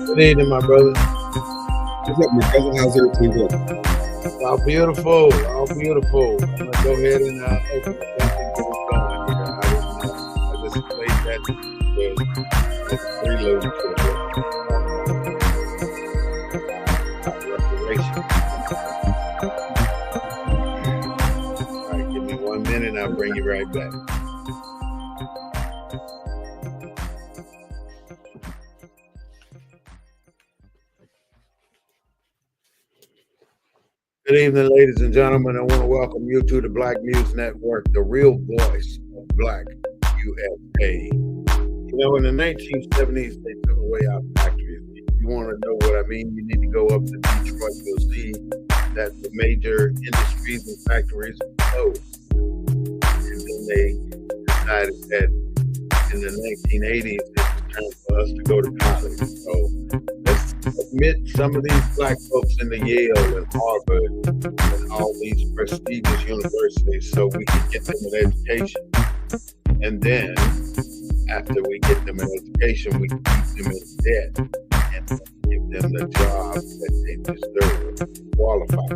Good evening, my brother. What's up, my cousin? How's everything going? All beautiful, all beautiful. I'm gonna go ahead and open it up and get it going here. I just played that as a prelude to reparation. All right, give me 1 minute and I'll bring you right back. Good evening, ladies and gentlemen. I want to welcome you to the Black News Network, the real voice of Black U.S.A. You know, in the 1970s, they took away our factories. If you want to know what I mean, you need to go up to Detroit. You'll see that the major industries and factories closed. And then they decided that in the 1980s, it was time for us to go to college. So let's admit some of these black folks in the Yale and Harvard and all these prestigious universities so we can get them an education. And then after we get them an education, we can keep them in debt and give them the job that they deserve, qualify.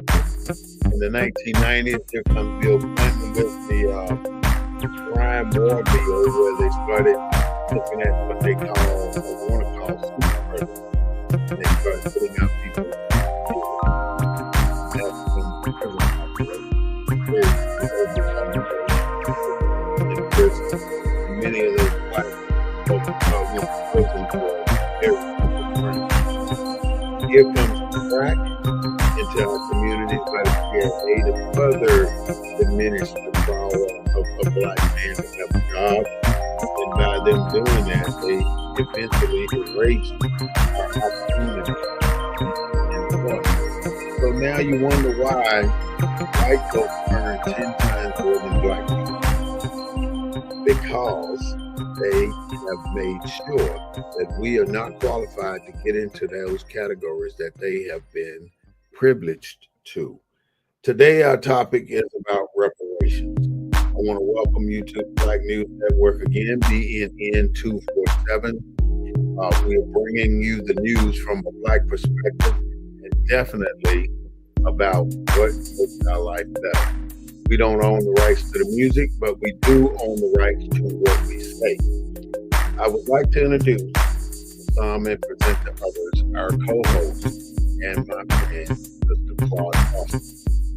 In the 1990s, here comes Bill Clinton with the crime war bill, where they started looking at what they call, or want to call, super predators. They started putting out people in prison. Many of those black folks are in prison for everything. Here comes the crack into our communities by the CIA to further diminish the power of a black man to have a job. And by them doing that, they eventually erase our opportunity. So now you wonder why white folks earn 10 times more than black people. Because they have made sure that we are not qualified to get into those categories that they have been privileged to. Today, our topic is about reparations. I want to welcome you to the Black News Network again, BNN 247. We are bringing you the news from a black perspective and definitely about what makes our life better. We don't own the rights to the music, but we do own the rights to what we say. I would like to introduce some and present to others our co-host and my friend, Mr. Claude Austin.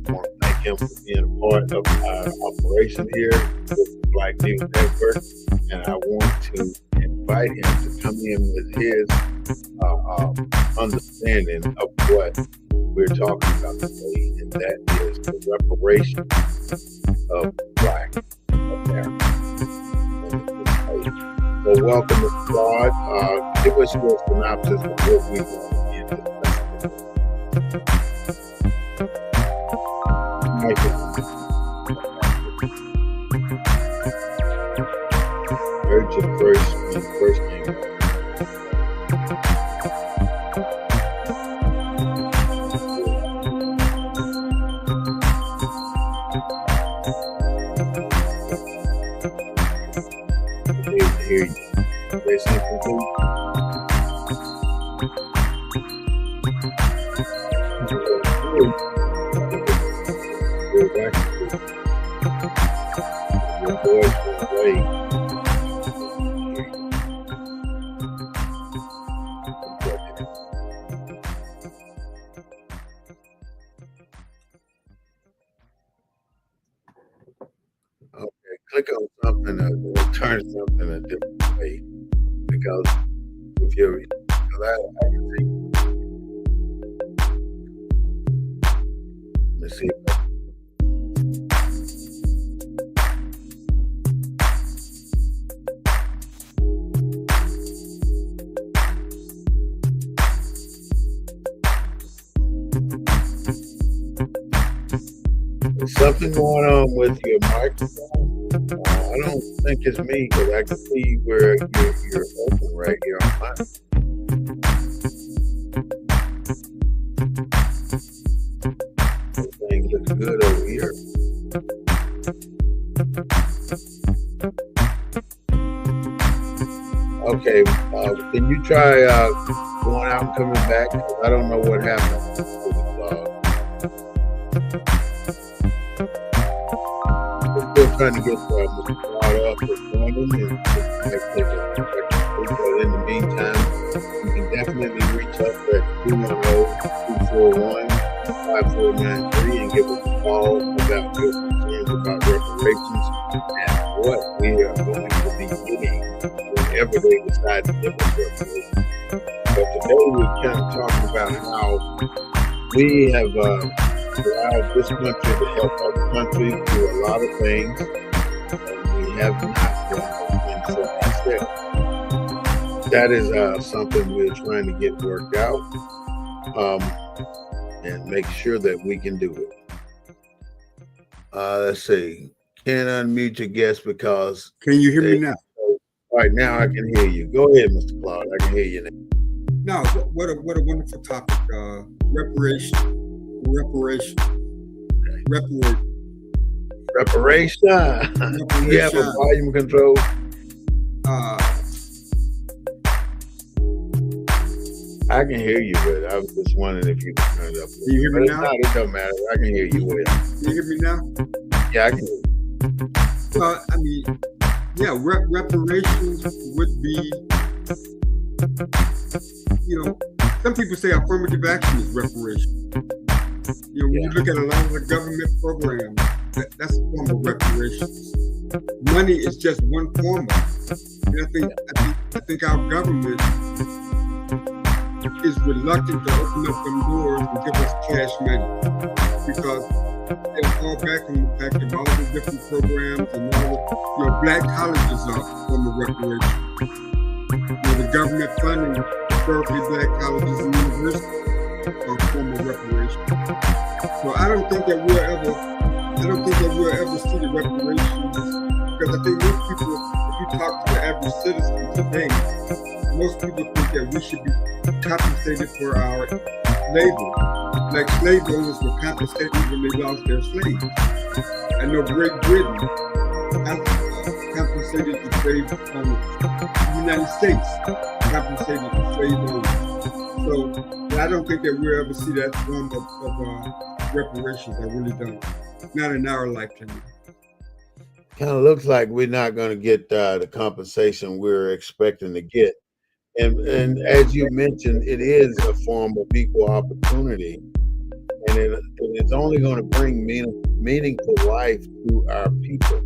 I want to thank him for being a part of our operation here with the Black News Network, and I want to invite him to come in with his understanding of what we're talking about today, and that is the reparation of Black America. So welcome, Mr. Claude. Give us your synopsis of what we want to get. mic is heard you first when you first came up. Hear you. Say something, please. Your voice was great. Okay, click on something or turn something a different way because with your because I can see. Let me see. There's something going on with your microphone. I don't think it's me because I can see where you're open right here on mine. Everything looks good over here. Okay, can you try going out and coming back? I don't know what happened with the vlog. Still trying to get Mr. Cloud up and running, and in the meantime, you can definitely reach up at 210-241-5493 and give us a call about your concerns about reparations and what we are going to be getting whenever they decide to give us reparations. But today we're kind of talking about how we have allowed this country to help other countries do a lot of things, and we have not done things for ourselves. That is something we're trying to get worked out and make sure that we can do it. Let's see. Can't unmute your guest because. Can you hear me now? All right, now I can hear you. Go ahead, Mr. Claude. I can hear you now. No, what a wonderful topic. Reparation. You have a volume control? I can hear you, but I was just wondering if you could turn it up. Can you hear me now? It don't matter. I can hear you well. Can you hear me now? Yeah, I can hear you. Well, I mean, yeah, reparations would be, some people say affirmative action is reparation. When you look at a lot of the government programs, that's a form of reparations. Money is just one form of it. And I think our government is reluctant to open up them doors and give us cash money because they'll fall back on the fact of all the different programs and all the black colleges are a form of reparation. The government funding historically black colleges and universities are a form of reparation. So I don't think that we'll ever see the reparations because I think most people, if you talk to the average citizen today, most people think that we should be compensated for our labor. Like slave owners were compensated when they lost their slaves. I know Great Britain compensated the slave owners. The United States compensated the slave owners. So I don't think that we'll ever see that form of reparations. I really don't. Not in our lifetime. Kind of looks like we're not going to get the compensation we're expecting to get. And as you mentioned, it is a form of equal opportunity, and it's only going to bring meaningful life to our people,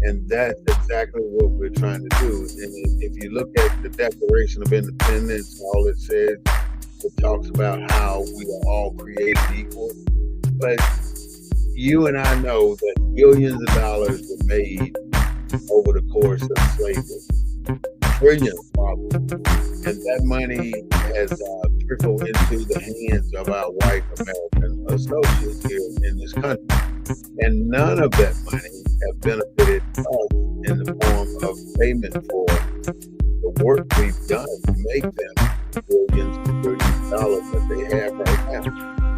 and that's exactly what we're trying to do. And if you look at the Declaration of Independence, all it says, it talks about how we are all created equal, but you and I know that billions of dollars were made over the course of slavery. Trillions, probably. And that money has trickled into the hands of our white American associates here in this country. And none of that money has benefited us in the form of payment for the work we've done to make them billions and billions of dollars that they have right now.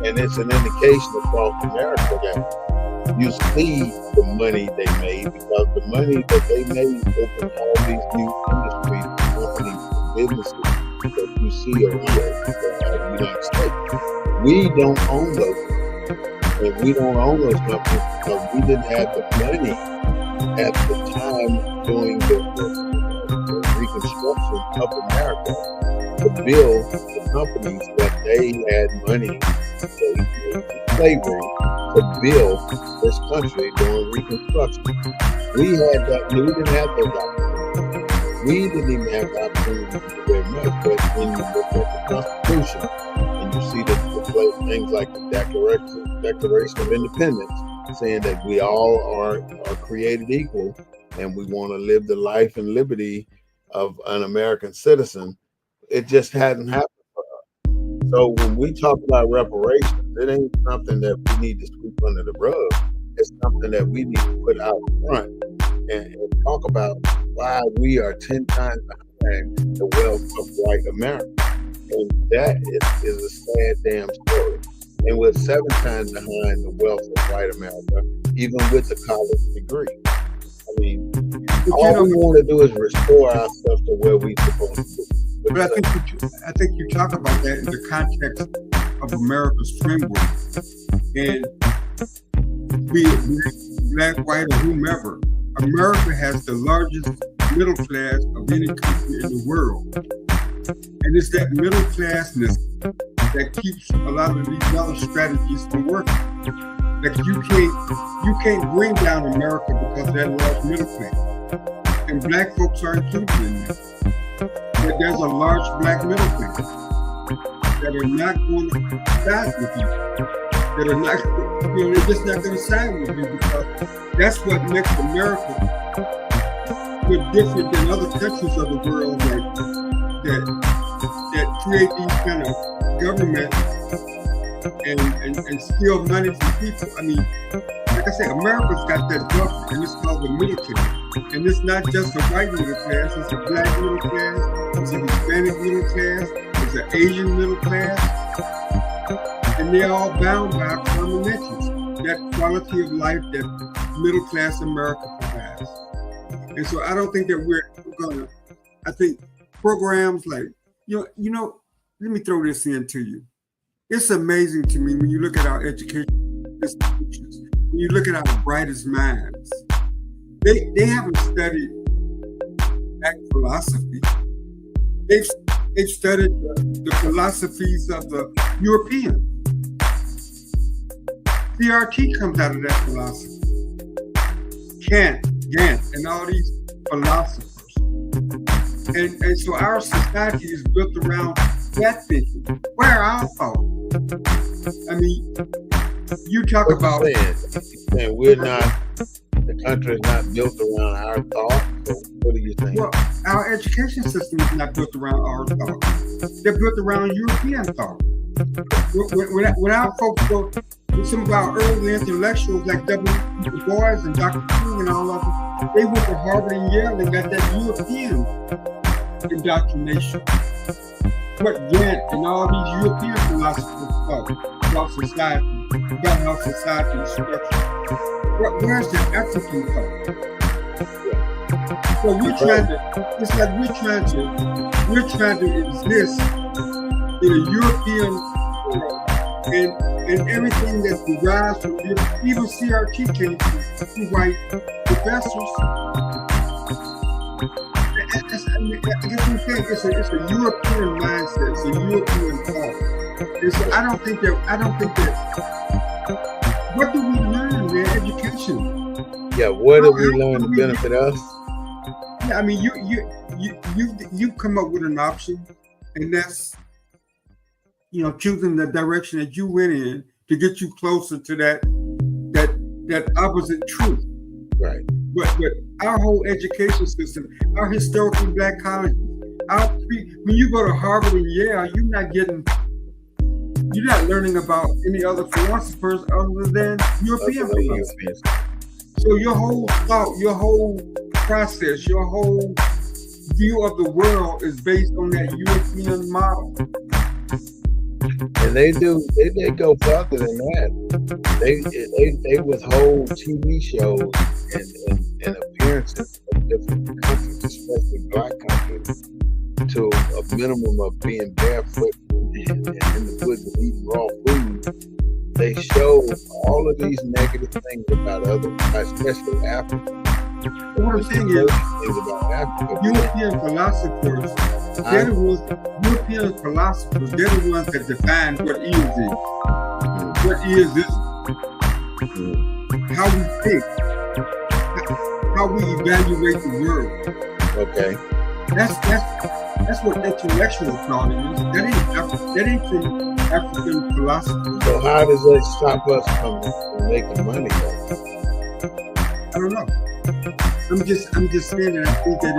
And it's an indication across America that you see the money they made, because the money that they made opened all these new industries, companies, and businesses that you see around the United States. We don't own those. And we don't own those companies because we didn't have the money at the time during the reconstruction of America to build the companies that they had money slavery to build this country during Reconstruction. We didn't have those opportunities. We didn't even have the opportunity to do very much. But when you look at the Constitution and you see the things like the Declaration of Independence, saying that we all are created equal and we want to live the life and liberty of an American citizen, it just hadn't happened for us. So when we talk about reparations, it ain't something that we need to sweep under the rug. It's something that we need to put out front and talk about why we are 10 times behind the wealth of white America. And that is a sad damn story. And we're 7 times behind the wealth of white America, even with the college degree. I mean, all we want to do is restore ourselves to where we're supposed to be. But I think you talk about that in the context of America's framework. And be it black, white, or whomever, America has the largest middle class of any country in the world. And it's that middle classness that keeps a lot of these other strategies from working. Like you can't bring down America because of that large middle class. And black folks are included in that. But there's a large black middle class that are not going to side with you. That are not, they're just not going to side with you, because that's what makes America look different than other countries of the world that create these kind of government and steal money from people. I mean, like I said, America's got that government, and it's called the middle class. And it's not just a white middle class, it's a black middle class, it's a Hispanic middle class, it's an Asian middle class. And they're all bound by common interests, that quality of life that middle class America provides. And so I don't think that we're gonna, I think programs like, you know, let me throw this in to you. It's amazing to me when you look at our education institutions, when you look at our brightest minds, they haven't studied black philosophy. They've studied the philosophies of the Europeans. CRT comes out of that philosophy. Kant, and all these philosophers. And so our society is built around that thinking. Where are our thoughts? I mean, you talk about... saying we're not, the country is not built around our thoughts. So what do you think? Well, our education system is not built around our thoughts. They're built around European thought. When our folks go, some of our early intellectuals like W. Du Bois and Dr. King and all of them, they went to Harvard and Yale and got that European indoctrination. What Grant and all these European philosophers thought about society, about how society is structured. Where's the African thought? So we're trying to exist in a European world, and everything that derives from Europe, even CRT came from white professors. I guess I'm saying it's a European mindset, it's a European thought. And so I don't think that what do we learn in education? Yeah, what do we learn to benefit us? Yeah, I mean you come up with an option, and that's, you know, choosing the direction that you went in to get you closer to that opposite truth. Right. But our whole education system, our historically black colleges, when you go to Harvard and Yale, you're not getting you're not learning about any other philosophers other than European philosophers. So your whole thought, your whole process, your whole view of the world is based on that European model. And they go further than that. They withhold TV shows and appearances of different countries, especially black countries, to a minimum of being barefoot and in the woods and eating raw food. They show all of these negative things about others, especially Africa. What I'm saying is, European philosophers, they're the ones that define what is. What is this? How we think, how we evaluate the world. Okay. That's what intellectual thought is. That ain't from African philosophy. So how does that stop us from making money? I don't know. I'm just saying that I think that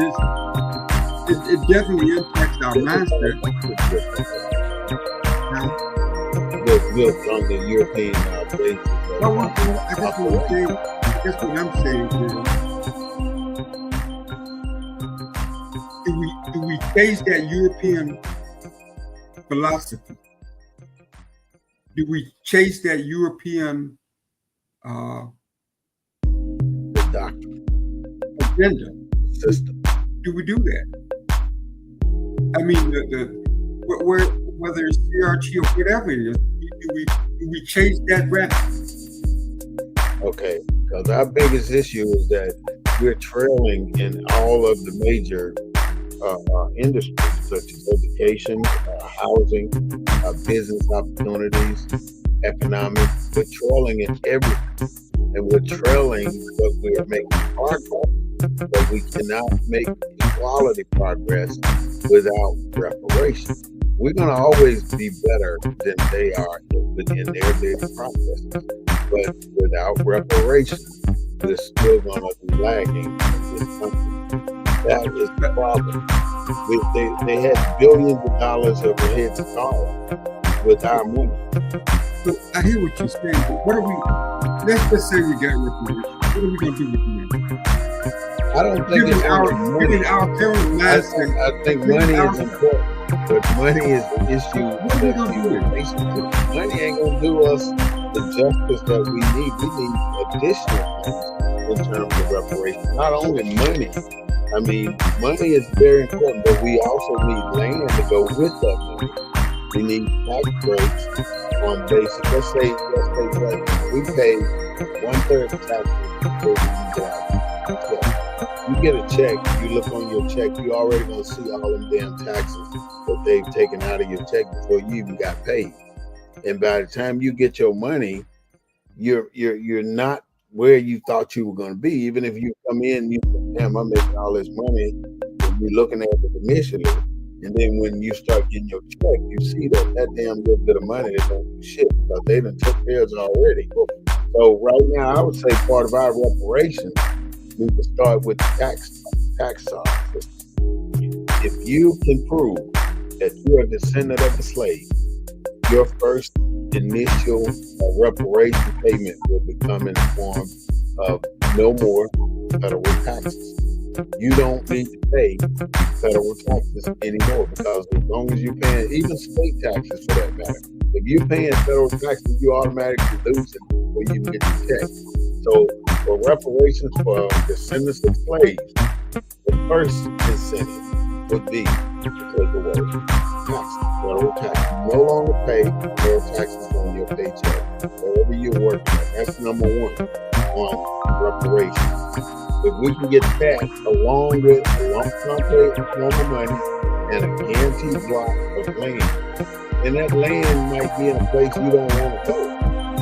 it definitely impacts our mindset. Built from the European basis. That's what I'm saying. Do we face that European philosophy? Do we chase that European doctrine, agenda, system? Do we do that? I mean, whether it's CRT or whatever it is, do we chase that rabbit? Okay, because our biggest issue is that we're trailing in all of the major industries, such as education, housing, business opportunities, economics. We're trailing in everything, and we're trailing because we are making progress, but we cannot make equality progress without reparations. We're going to always be better than they are within their daily processes, but without reparations, we're still going to be lagging in this country. That is the problem. They had billions of dollars over heads of dollars with our money. So I hear what you're saying, but what are we? Let's just say we got reparations. What are we going to do with the money? I don't think it's our current mindset. I think money is important, but money is the issue. What are we going to do with it? Money ain't going to do us the justice that we need. We need additional things in terms of reparations. Not only money. I mean, money is very important, but we also need land to go with that money. We need tax breaks on basic. Let's say we pay 1/3 of taxes before we get a check. You get a check, you look on your check, you already gonna see all them damn taxes that they've taken out of your check before you even got paid. And by the time you get your money, you're not where you thought you were going to be. Even if you come in, you think, damn, I'm making all this money, and you're looking at it initially, and then when you start getting your check, you see that damn little bit of money that don't do shit because they done took theirs already. So right now, I would say part of our reparations need to start with the tax system. If you can prove that you're a descendant of a slave, your first initial reparation payment will become in the form of no more federal taxes. You don't need to pay federal taxes anymore because as long as you're paying, even state taxes for that matter, if you're paying federal taxes, you automatically lose it before you get your check. So for reparations for descendants of slaves, the first incentive would be to take away taxes, federal taxes. No longer pay federal taxes on your paycheck, wherever you're working at. That's number one on reparations. If we can get that along with a lump sum form of money and a guaranteed block of land, and that land might be in a place you don't want to go.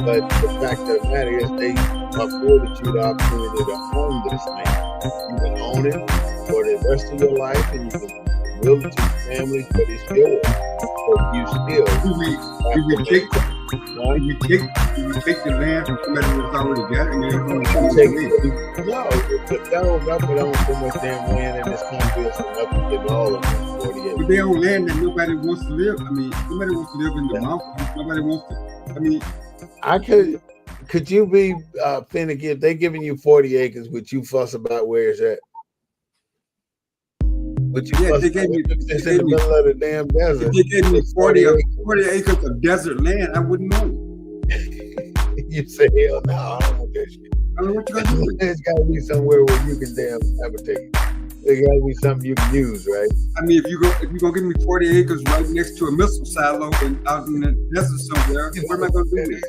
But the fact of the matter is they afforded you the opportunity to own this land. You can own it for the rest of your life and you can will it to your family, but it's yours. So you still do we take If you take the land from somebody that's already got it, I mean, No, the federal government owns so much damn land in this country, it's enough to give all of them 48. But they own land that nobody wants to live. I mean, nobody wants to live in the mountains. Nobody wants to. I mean, could you be finicky if they giving you 40 acres? Would you fuss about where it's at? They gave me. It's in the middle of the damn desert. If they gave me 40 acres of desert land, I wouldn't know. You say, hell no, I don't want that shit. I mean, what you gonna do? There's got to be somewhere where you can damn habitate. There got to be something you can use, right? I mean, if you're gonna give me 40 acres right next to a missile silo and out in the desert somewhere, where am I gonna do this?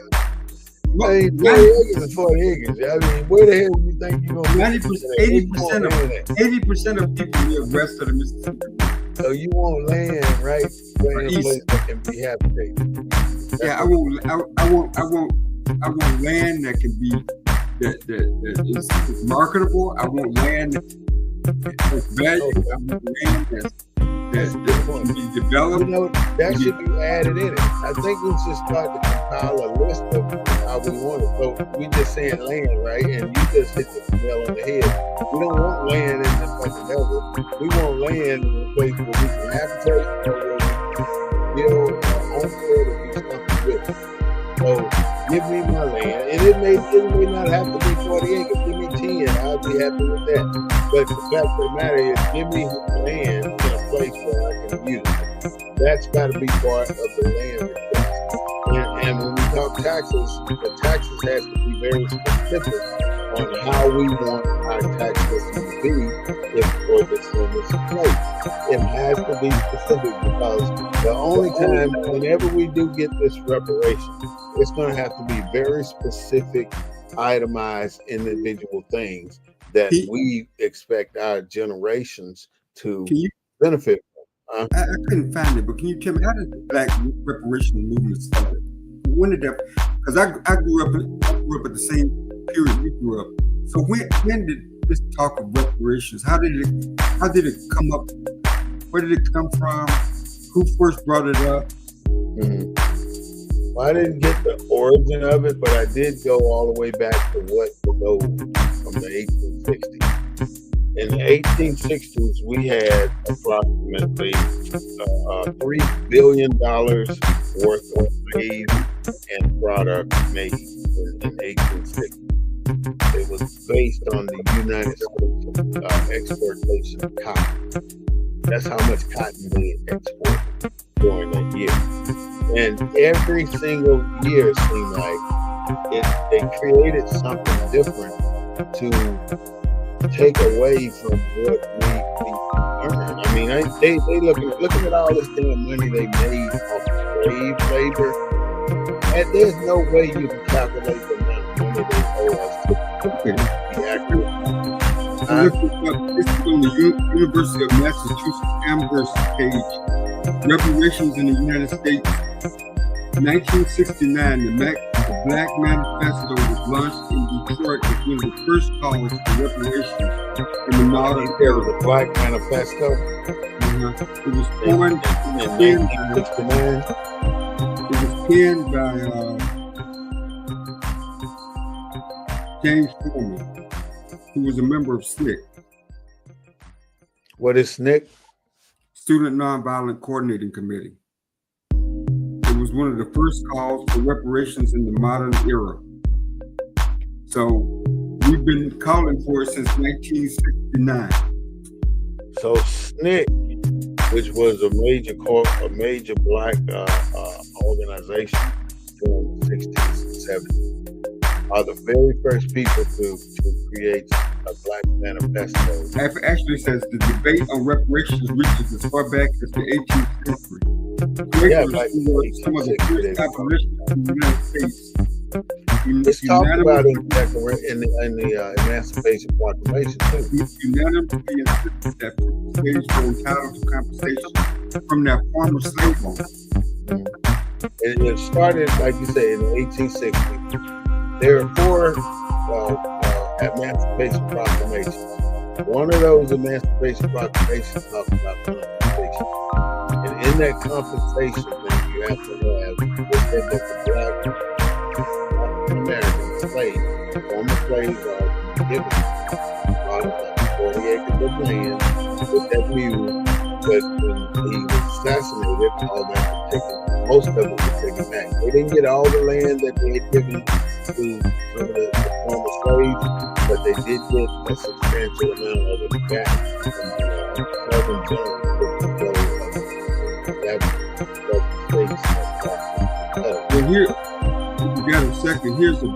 40 acres is 40 acres. I mean, where the hell do you think you're gonna 80% of people live west of the Mississippi. So you want land, right? Where a place that can be habitated. Yeah, I want land that can be that is marketable. I want land that's valuable. I want land that can be developed. You know, that should be added in it. I think we should start to compile a list of how we want it. So we just saying land, right? And you just hit the nail on the head. We don't want land in the fucking desert. We want land in a place where we can habitate, where we can build a homestead and do something with it. So give me my land, and it may not have to be 40 acres. Give me 10, I'll be happy with that. But the fact of the matter is, give me land in a place where I can use it. That's got to be part of the land request. And when we talk taxes, the taxes has to be very specific on how we want our tax system to be if for this limits in place. It has to be specific because the only time, whenever we do get this reparation, it's going to have to be very specific, itemized individual things that we expect our generations to benefit from. I couldn't find it, but can you tell me how did the Black reparation movement start? When did that? Because I grew up at the same period you grew up. So when did this talk of reparations? How did it come up? Where did it come from? Who first brought it up? Mm-hmm. Well, I didn't get the origin of it, but I did go all the way back to what was old from the 1860s. In the 1860s, we had approximately $3 billion worth of maize and product made in 1860. It was based on the United States exportation of cotton. That's how much cotton they exported during that year. And every single year it seemed like they created something different to take away from what we earn. I mean, they looking at all this damn money they made off slave labor. And there's no way you can calculate the amount of money they owe us to be accurate. This is on the University of Massachusetts Amherst page. Reparations in the United States. 1969, the Black Manifesto was launched in Detroit as one of the first calls for reparations in the modern era. The Black Manifesto? It was formed in 1969. It was penned by James Foreman, who was a member of SNCC. What is SNCC? Student Nonviolent Coordinating Committee. It was one of the first calls for reparations in the modern era. So we've been calling for it since 1969. So SNCC, which was a major black organization during the 60s and 70s, are the very first people to create a Black Manifesto. Actually says the debate on reparations reaches as far back as the 18th century. Yeah, like some of the first abolitionists in the United States. It's talked about in the Emancipation Proclamation too. Unanimously insisted that slaves were entitled to compensation from their former slave owners. It started, like you say, in the 1860s. There are four Emancipation Proclamations. One of those Emancipation Proclamations talks about compensation. And in that compensation thing, you have to have this said that the black African American slaves, former slaves, are given about 40 acres of land with that mule. But when he was assassinated, all that was taken, most of it was taken back. They didn't get all the land that they had given to some of the former slaves, but they did get a substantial amount of it back from the southern zone that states. Well, here, if you got a second, here's a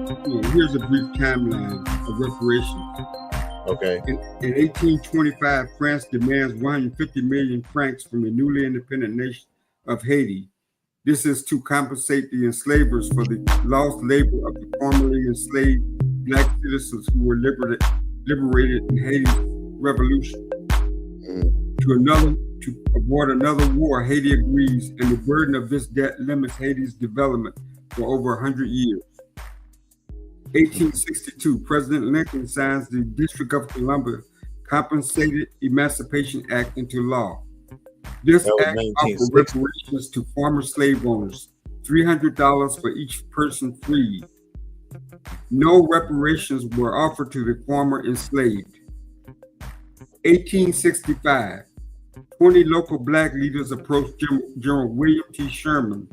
brief timeline of reparations. Okay. In 1825, France demands 150 million francs from the newly independent nation of Haiti. This is to compensate the enslavers for the lost labor of the formerly enslaved black citizens who were liberated in Haiti's revolution. To avoid another war, Haiti agrees, and the burden of this debt limits Haiti's development for over 100 years. 1862, President Lincoln signs the District of Columbia Compensated Emancipation Act into law. This act offers reparations to former slave owners, $300 for each person freed. No reparations were offered to the former enslaved. 1865, 20 local black leaders approached General William T. Sherman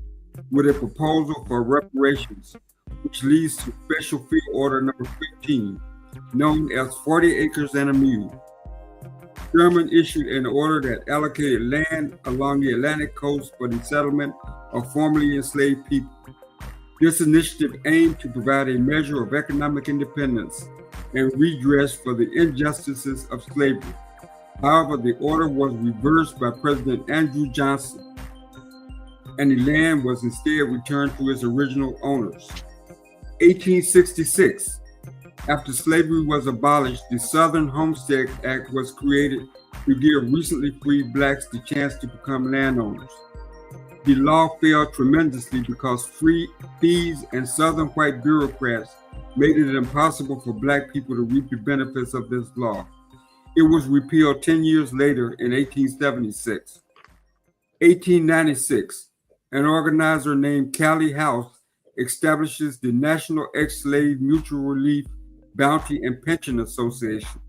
with a proposal for reparations, which leads to Special Field Order Number 15, known as 40 Acres and a Mule. Sherman issued an order that allocated land along the Atlantic coast for the settlement of formerly enslaved people. This initiative aimed to provide a measure of economic independence and redress for the injustices of slavery. However, the order was reversed by President Andrew Johnson, and the land was instead returned to its original owners. 1866, after slavery was abolished, the Southern Homestead Act was created to give recently freed blacks the chance to become landowners. The law failed tremendously because fees and Southern white bureaucrats made it impossible for black people to reap the benefits of this law. It was repealed 10 years later in 1876. 1896, an organizer named Callie House establishes the National Ex-Slave Mutual Relief, Bounty, and Pension Association.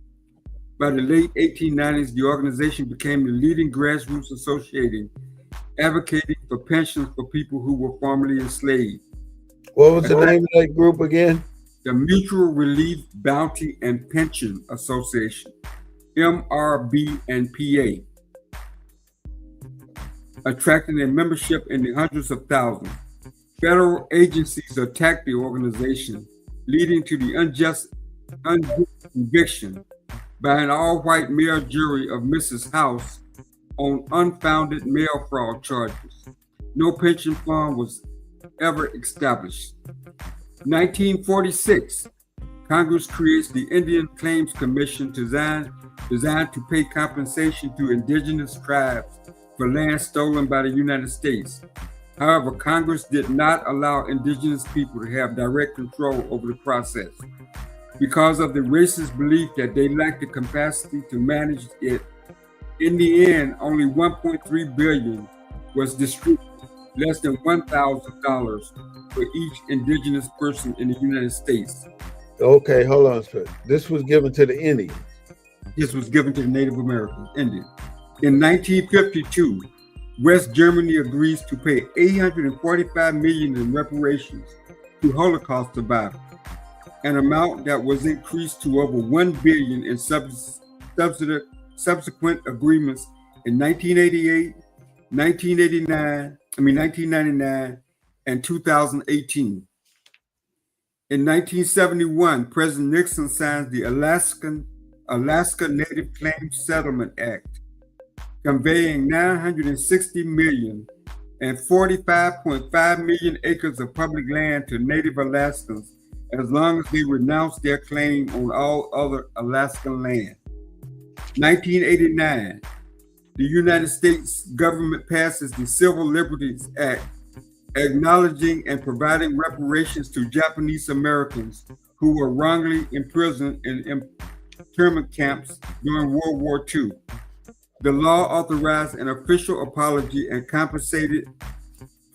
By the late 1890s, the organization became the leading grassroots association advocating for pensions for people who were formerly enslaved. What was the name of that group again? The Mutual Relief, Bounty, and Pension Association, MRB&PA, attracting a membership in the hundreds of thousands. Federal agencies attacked the organization, leading to the unjust conviction by an all-white mayor jury of Mrs. House on unfounded mail fraud charges. No pension fund was ever established. 1946, Congress creates the Indian Claims Commission designed to pay compensation to indigenous tribes for land stolen by the United States. However, Congress did not allow indigenous people to have direct control over the process. Because of the racist belief that they lacked the capacity to manage it, in the end, only $1.3 billion was distributed, less than $1,000 for each indigenous person in the United States. Okay, hold on, sir. This was given to the Indians. This was given to the Native Americans, Indians. In 1952, West Germany agrees to pay $845 million in reparations to Holocaust survivors, an amount that was increased to over $1 billion in subsequent agreements in 1999, and 2018. In 1971, President Nixon signs the Alaska Native Claims Settlement Act, conveying 960 million and 45.5 million acres of public land to Native Alaskans as long as they renounce their claim on all other Alaskan land. 1989, the United States government passes the Civil Liberties Act, acknowledging and providing reparations to Japanese Americans who were wrongly imprisoned in internment camps during World War II. The law authorized an official apology and compensated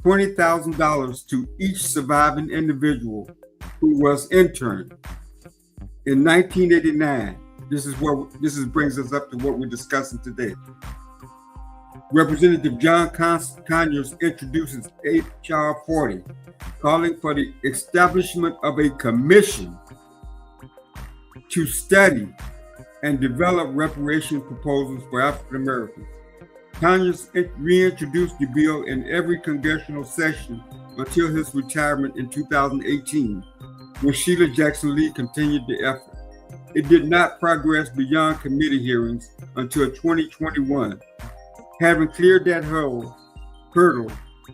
$20,000 to each surviving individual who was interned. In 1989, this brings us up to what we're discussing today. Representative John Conyers introduces H.R. 40, calling for the establishment of a commission to study and develop reparation proposals for African Americans. Conyers reintroduced the bill in every congressional session until his retirement in 2018, when Sheila Jackson Lee continued the effort. It did not progress beyond committee hearings until 2021. Having cleared that hurdle,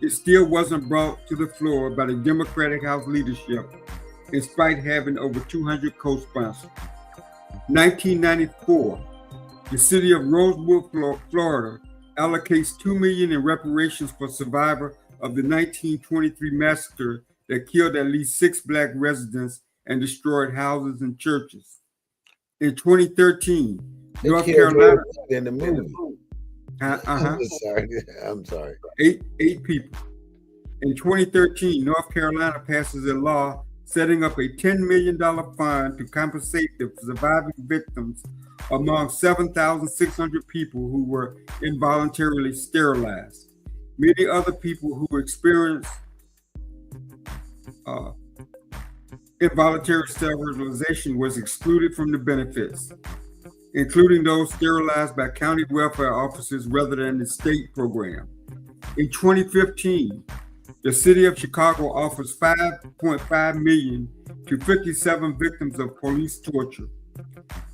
it still wasn't brought to the floor by the Democratic House leadership, despite having over 200 co-sponsors. 1994, the city of Rosewood, Florida, allocates $2 million in reparations for survivors of the 1923 massacre that killed at least 6 Black residents and destroyed houses and churches. In 2013, North Carolina in the movie. I'm sorry. Eight people. In 2013, North Carolina passes a law setting up a $10 million fund to compensate the surviving victims among 7,600 people who were involuntarily sterilized. Many other people who experienced involuntary sterilization was excluded from the benefits, including those sterilized by county welfare officers rather than the state program. In 2015, the city of Chicago offers $5.5 million to 57 victims of police torture.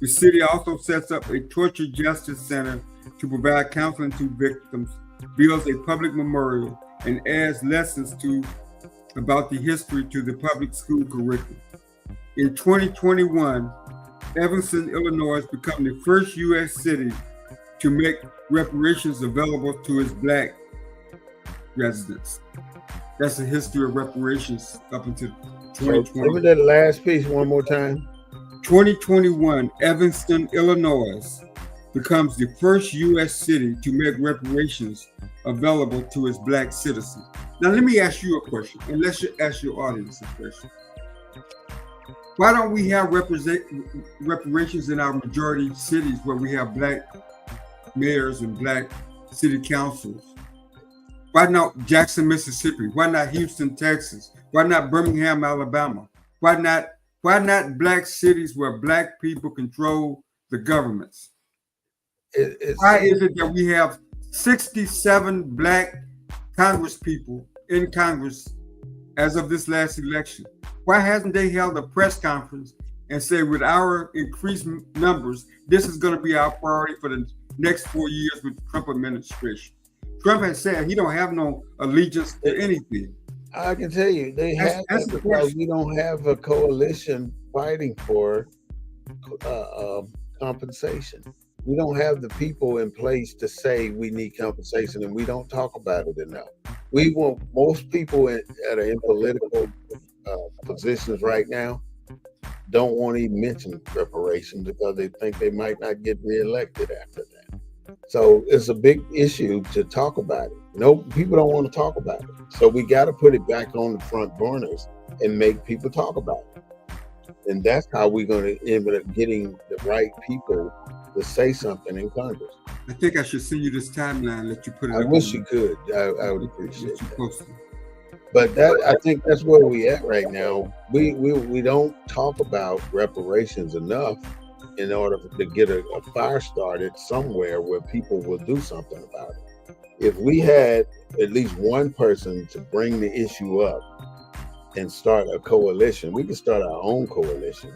The city also sets up a torture justice center to provide counseling to victims, builds a public memorial, and adds lessons about the history to the public school curriculum. In 2021, Evanston, Illinois, became the first U.S. city to make reparations available to its Black residents. That's the history of reparations up until 2020. Remember that last piece one more time? 2021, Evanston, Illinois, becomes the first U.S. city to make reparations available to its Black citizens. Now, let me ask you a question, and let's ask your audience a question. Why don't we have reparations in our majority cities where we have Black mayors and Black city councils? Why not Jackson, Mississippi? Why not Houston, Texas? Why not Birmingham, Alabama? Why not Black cities where Black people control the governments? Why is it that we have 67 Black Congress people in Congress as of this last election? Why hasn't they held a press conference and said, with our increased numbers, this is going to be our priority for the next 4 years with the Trump administration? Trump has said he don't have no allegiance to anything. I can tell you, they have that because we don't have a coalition fighting for compensation. We don't have the people in place to say we need compensation, and we don't talk about it enough. We want most people that are in political positions right now don't want to even mention reparations because they think they might not get reelected after that. So it's a big issue to talk about it. No, people don't want to talk about it. So we got to put it back on the front burners and make people talk about it. And that's how we're going to end up getting the right people to say something in Congress. I think I should send you this timeline, let you put it I up. wish you could. I would appreciate that. But I think that's where we at right now. We don't talk about reparations enough in order to get a fire started somewhere where people will do something about it. If we had at least one person to bring the issue up and start a coalition, we could start our own coalition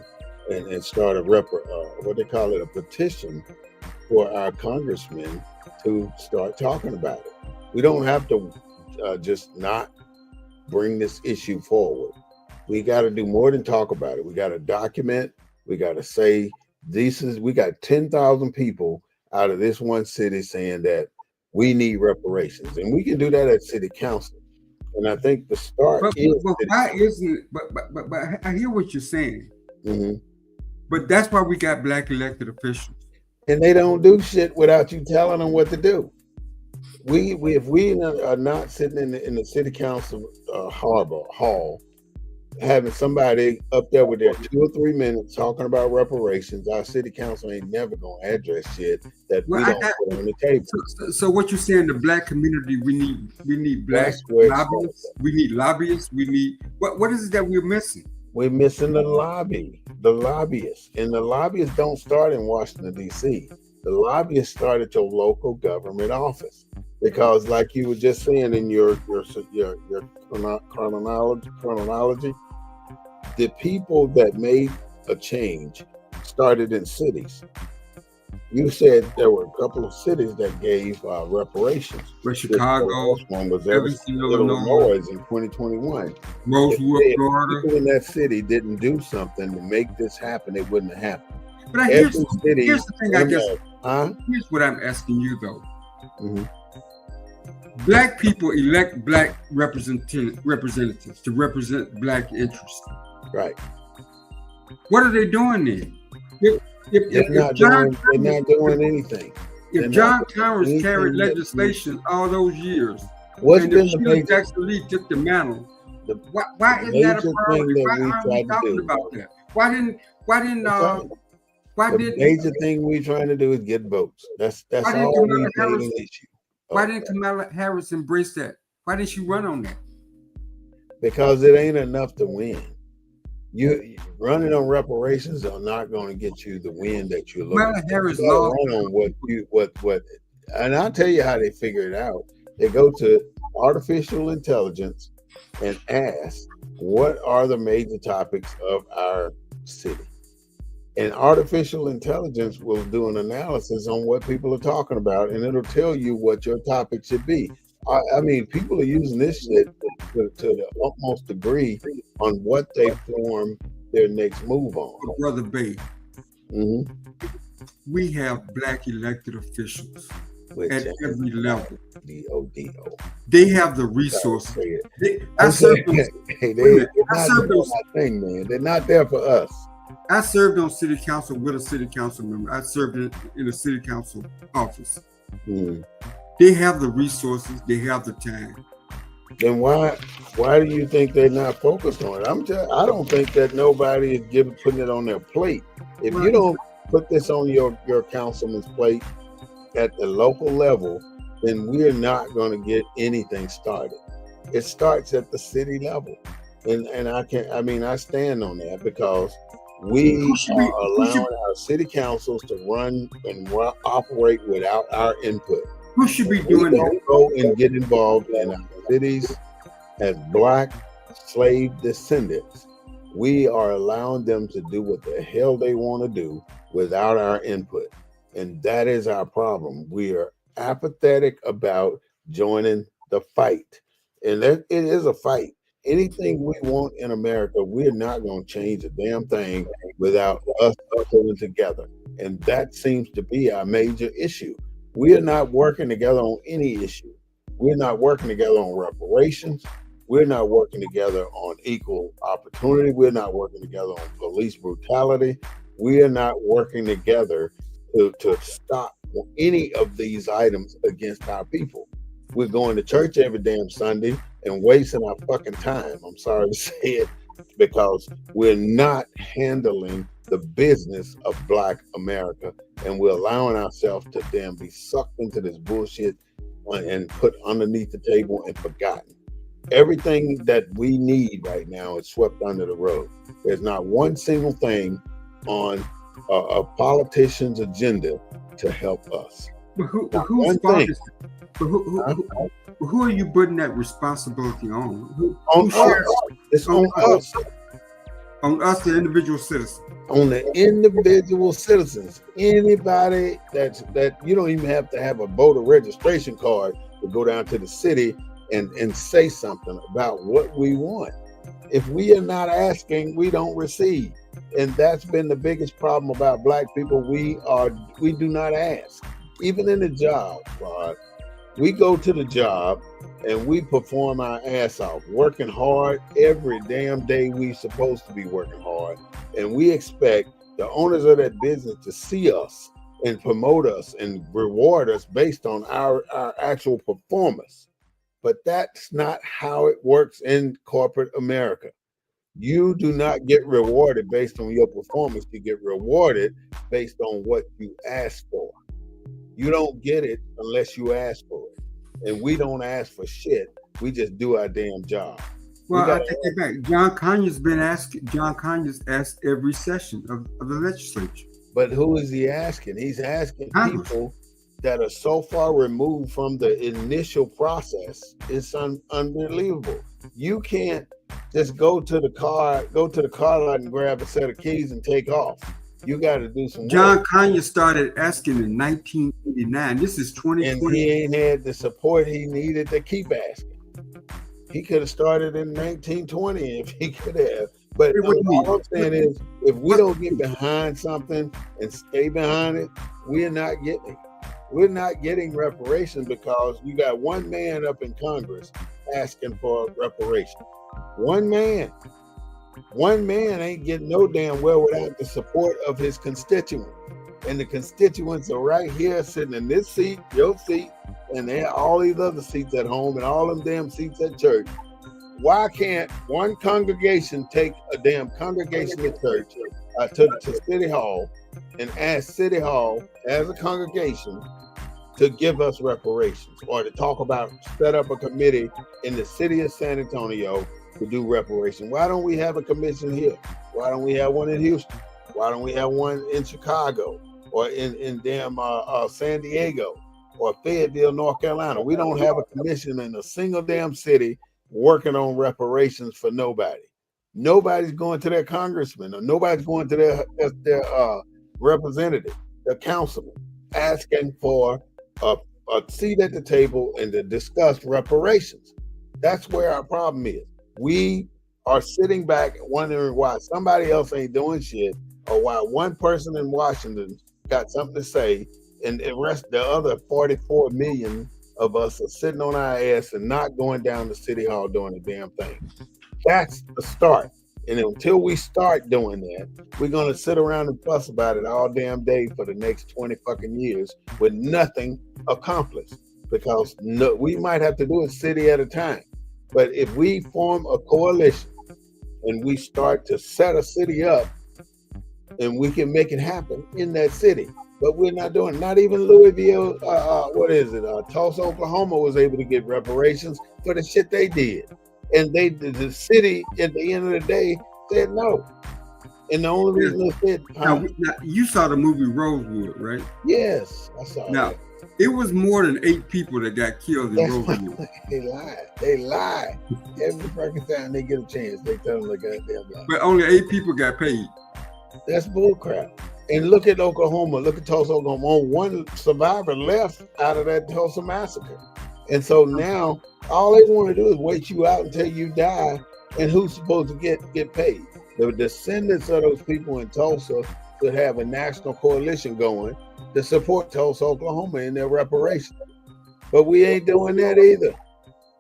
and start a petition for our congressmen to start talking about it. We don't have to just not bring this issue forward. We got to do more than talk about it. We got to document. We got to say we got 10,000 people out of this one city saying that we need reparations, and we can do that at city council. And I think the start is. But why isn't it? But I hear what you're saying. Mm-hmm. But that's why we got Black elected officials. And they don't do shit without you telling them what to do. We if we are not sitting in the city council harbor hall, having somebody up there with their 2 or 3 minutes talking about reparations, our city council ain't never gonna address shit that Well, we I don't got put on the table. so what you saying? The black community, we need black That's where it lobbyists. starts. We need lobbyists. We need what is it that we're missing? We're missing the lobby, the lobbyists, and the lobbyists don't start in Washington D.C. The lobbyists start at your local government office, because, like you were just saying in your chronology, the people that made a change started in cities. You said there were a couple of cities that gave reparations. But The Chicago, first one was Evanston, Illinois, Illinois in 2021. Rosewood, If Florida. people in that city didn't do something to make this happen, it wouldn't have happened. But Every city, here's the thing. I guess huh? here's what I'm asking you though. Mhm. Black people elect black representatives to represent black interests. Right. What are they doing then? They're not doing anything. If John Conyers carried legislation all those years, What's and been if the Sheila major, Jackson Lee took the mantle, the why isn't that a major priority? thing that Why we aren't we tried to talking do? about that? Why didn't The major thing we're trying to do is get votes. That's all we made an issue. Why didn't Kamala Harris embrace that? Why didn't she run on that? Because it ain't enough to win. You running on reparations are not going to get you the win that you're looking Kamala for. Harris You gotta lost. run on what, and I'll tell you how they figure it out. They go to artificial intelligence and ask, what are the major topics of our city? And artificial intelligence will do an analysis on what people are talking about, and it'll tell you what your topic should be. I mean, people are using this shit to the utmost degree on what they form their next move on. Brother Bay, Mm-hmm. we have black elected officials Which at every level. D-O-D-O. They have the resources. I I'm served saying, on, hey, wait a minute. they're not doing our thing, man. They're not there for us. I served on city council with a city council member. I served in a city council office. Mm. They have the resources. They have the time. Then why do you think they're not focused on it? I don't think that nobody is putting it on their plate. If you don't put this on your councilman's plate at the local level, then we're not going to get anything started. It starts at the city level, and I stand on that, because we are allowing our city councils to run and operate without our input. Who should be We doing that? don't go and get involved in our cities as black slave descendants. We are allowing them to do what the hell they want to do without our input. And that is our problem. We are apathetic about joining the fight. And it is a fight. Anything we want in America, we're not going to change a damn thing without us pulling together. And that seems to be our major issue. We are not working together on any issue. We're not working together on reparations. We're not working together on equal opportunity. We're not working together on police brutality. We are not working together to stop any of these items against our people. We're going to church every damn Sunday and wasting our fucking time. I'm sorry to say it, because we're not handling the business of Black America, and we're allowing ourselves to damn be sucked into this bullshit and put underneath the table and forgotten. Everything that we need right now is swept under the rug. There's not one single thing on a politician's agenda to help us. But whose fault is it? But who are you putting that responsibility on? On us. It's on us. On us, the individual citizens. On the individual citizens. Anybody that you don't even have to have a voter registration card to go down to the city and say something about what we want. If we are not asking, we don't receive. And that's been the biggest problem about Black people. We do not ask. Even in the job, Rod, we go to the job and we perform our ass off, working hard every damn day we supposed to be working hard. And we expect the owners of that business to see us and promote us and reward us based on our actual performance. But that's not how it works in corporate America. You do not get rewarded based on your performance. You get rewarded based on what you ask for. You don't get it unless you ask for it. And we don't ask for shit. We just do our damn job. Well, I take it back. John Conyers asked every session of the legislature. But who is he asking? He's asking people that are so far removed from the initial process. It's unbelievable. You can't just go to the car lot and grab a set of keys and take off. You got to do some John work. Conyers started asking in 1989. This is 2020. And he ain't had the support he needed to keep asking. He could have started in 1920 if he could have. But all I'm saying is, if we don't get behind something and stay behind it, we're not getting it. We're not getting reparations because you got one man up in Congress asking for reparations. One man ain't getting no damn well without the support of his constituents. And the constituents are right here sitting in this seat, your seat, and they have all these other seats at home and all them damn seats at church. Why can't one congregation take a damn congregation at church to City Hall and ask City Hall as a congregation to give us reparations, or to talk about set up a committee in the city of San Antonio to do reparations? Why don't we have a commission here? Why don't we have one in Houston? Why don't we have one in Chicago, or in damn San Diego, or Fayetteville, North Carolina? We don't have a commission in a single damn city working on reparations for nobody. Nobody's going to their congressman, or nobody's going to their representative, their councilman, asking for a seat at the table and to discuss reparations. That's where our problem is. We are sitting back wondering why somebody else ain't doing shit, or why one person in Washington got something to say, and the other 44 million of us are sitting on our ass and not going down to City Hall doing the damn thing. That's the start. And until we start doing that, we're going to sit around and fuss about it all damn day for the next 20 fucking years with nothing accomplished. Because we might have to do a city at a time. But if we form a coalition and we start to set a city up, and we can make it happen in that city. But we're not doing it. Not even Louisville, Tulsa, Oklahoma was able to get reparations for the shit they did. And the city, at the end of the day, said no. And the only reason they said... Now, you saw the movie Rosewood, right? Yes, I saw that. It was more than 8 people that got killed in Rosewood. They lied. Every fucking time they get a chance, they tell them they goddamn lie. But only 8 people got paid. That's bullcrap. And look at Oklahoma. Look at Tulsa, Oklahoma. Only one survivor left out of that Tulsa massacre. And so now all they want to do is wait you out until you die. And who's supposed to get paid? The descendants of those people in Tulsa should have a national coalition going to support Tulsa, Oklahoma in their reparations. But we ain't doing that either.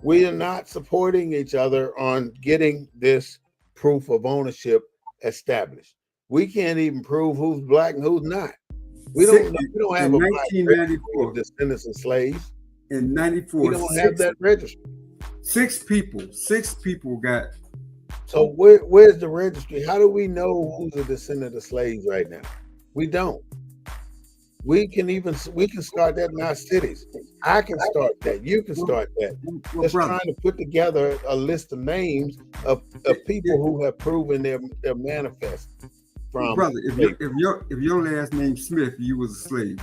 We are not supporting each other on getting this proof of ownership established. We can't even prove who's black and who's not. We don't have a black registry of descendants of slaves. In 94, we don't have that registry. 6 people got. So where's the registry? How do we know who's a descendant of slaves right now? We don't. We can start that in our cities. I can start that. You can start that. Just trying to put together a list of names of people who have proven their manifest. Brother, if your last name Smith, you was a slave.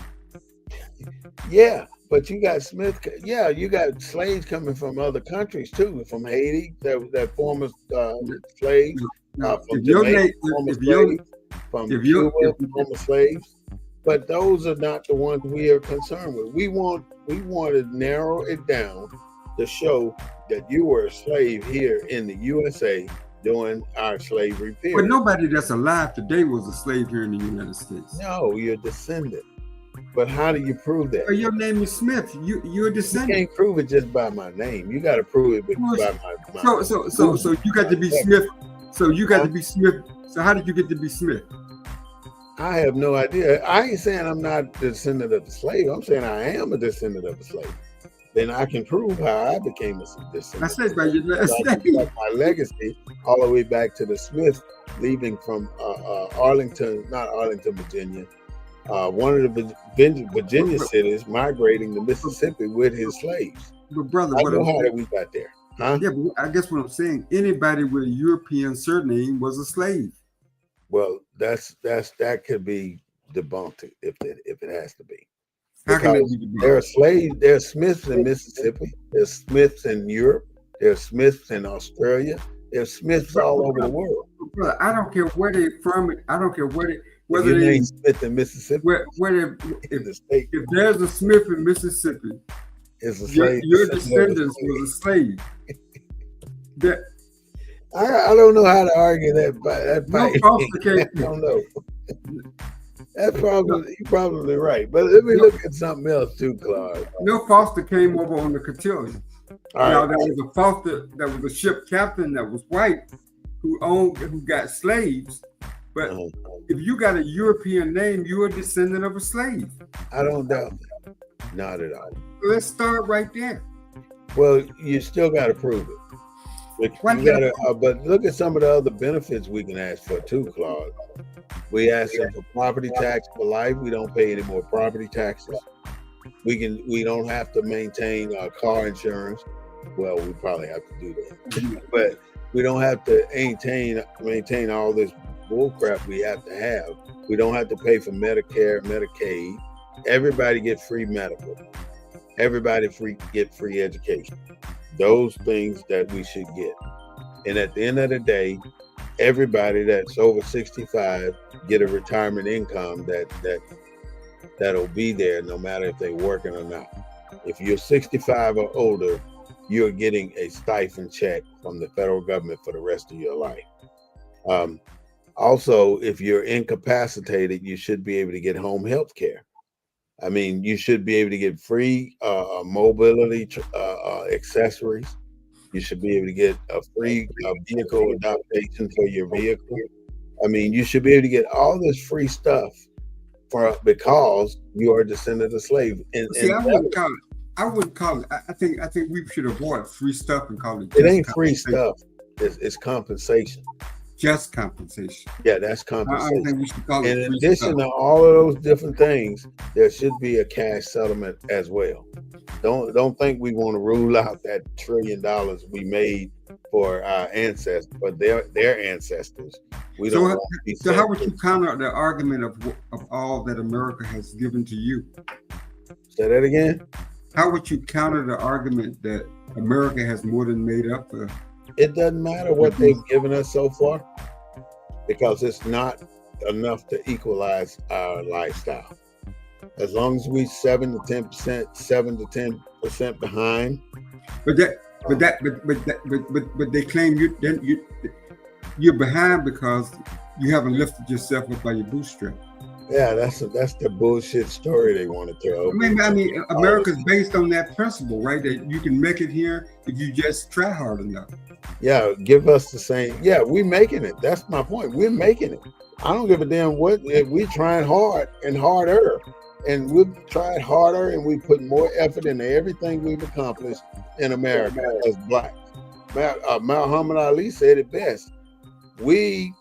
Yeah, but you got Smith. Yeah, you got slaves coming from other countries too, from Haiti, that former slaves, from Jamaica, former slaves, from Cuba, former slaves. But those are not the ones we are concerned with. We want to narrow it down to show that you were a slave here in the USA during our slavery period. But nobody that's alive today was a slave here in the United States. No, you're a descendant. But how do you prove that? Well, your name is Smith. You're a descendant. You can't prove it just by my name. You got to prove it by my So you got to be Smith. So you got to be Smith. So how did you get to be Smith? I have no idea. I ain't saying I'm not a descendant of a slave. I'm saying I am a descendant of a slave. Then I can prove how I became a I descendant. said by your last I can name. track my legacy all the way back to the Smiths, leaving from Arlington, not Arlington, Virginia. One of the Virginia cities, migrating to Mississippi with his slaves. But brother, I what know I'm how saying, that we got there, huh? yeah, but I guess what I'm saying, anybody with a European surname was a slave. Well, that could be debunked if it has to be. How can Because that be the there are brother? slaves, there are Smiths in Mississippi, there's Smiths in Europe, there's Smiths in Australia, there's Smiths all over the world. Brother, I don't care where they from. I don't care where they, If whether your they, name's Smith in Mississippi, where they, in the state if there's a Smith in Mississippi, is a slave. your descendant of a descendants slave. was a slave. That I don't know how to argue that no fight. foster I care. don't know. That's probably you're probably right. But let me look at something else too, Claude. No foster came over on the cotillion. All Now right. there was a foster, there was a ship captain that was white who got slaves. But Uh-huh. if you got a European name, you're a descendant of a slave. I don't doubt that. Not at all. So let's start right there. Well, you still got to prove it. Why But, can't I- but look at some of the other benefits we can ask for too, Claude. We ask them for property tax for life. We don't pay any more property taxes. We don't have to maintain car insurance. Well, we probably have to do that, but we don't have to maintain all this bull crap we have to have. We don't have to pay for Medicare, Medicaid. Everybody get free medical. Everybody get free education. Those things that we should get. And at the end of the day, everybody that's over 65 get a retirement income that'll be there no matter if they're working or not. If you're 65 or older, you're getting a stipend check from the federal government for the rest of your life. Also, if you're incapacitated, you should be able to get home health care. I mean, you should be able to get free mobility accessories. You should be able to get a free vehicle adaptation for your vehicle. I mean, you should be able to get all this free stuff because you are a descendant of slave. See, I wouldn't call it. I think we should avoid free stuff and call it. It ain't free stuff. It's compensation. Just compensation. Yeah, that's I don't compensation. think we should call it In free addition stuff. to all of those different things, there should be a cash settlement as well. Don't think we want to rule out that $1 trillion we made for our ancestors, but their ancestors. We don't want to be So how would separate. you counter the argument of all that America has given to you? Say that again? How would you counter the argument that America has more than made up for? It doesn't matter what they've given us so far because it's not enough to equalize our lifestyle. As long as we 7 to 10% behind. But they claim you're behind because you haven't lifted yourself up by your bootstrap. Yeah, that's the bullshit story they want to tell. I mean, America's based on that principle, right? That you can make it here if you just try hard enough. Yeah, give us the same. Yeah, we're making it. That's my point. We're making it. I don't give a damn what if we're trying hard and harder. And we've tried harder and we put more effort into everything we've accomplished in America as Blacks. Muhammad Ali said it best. We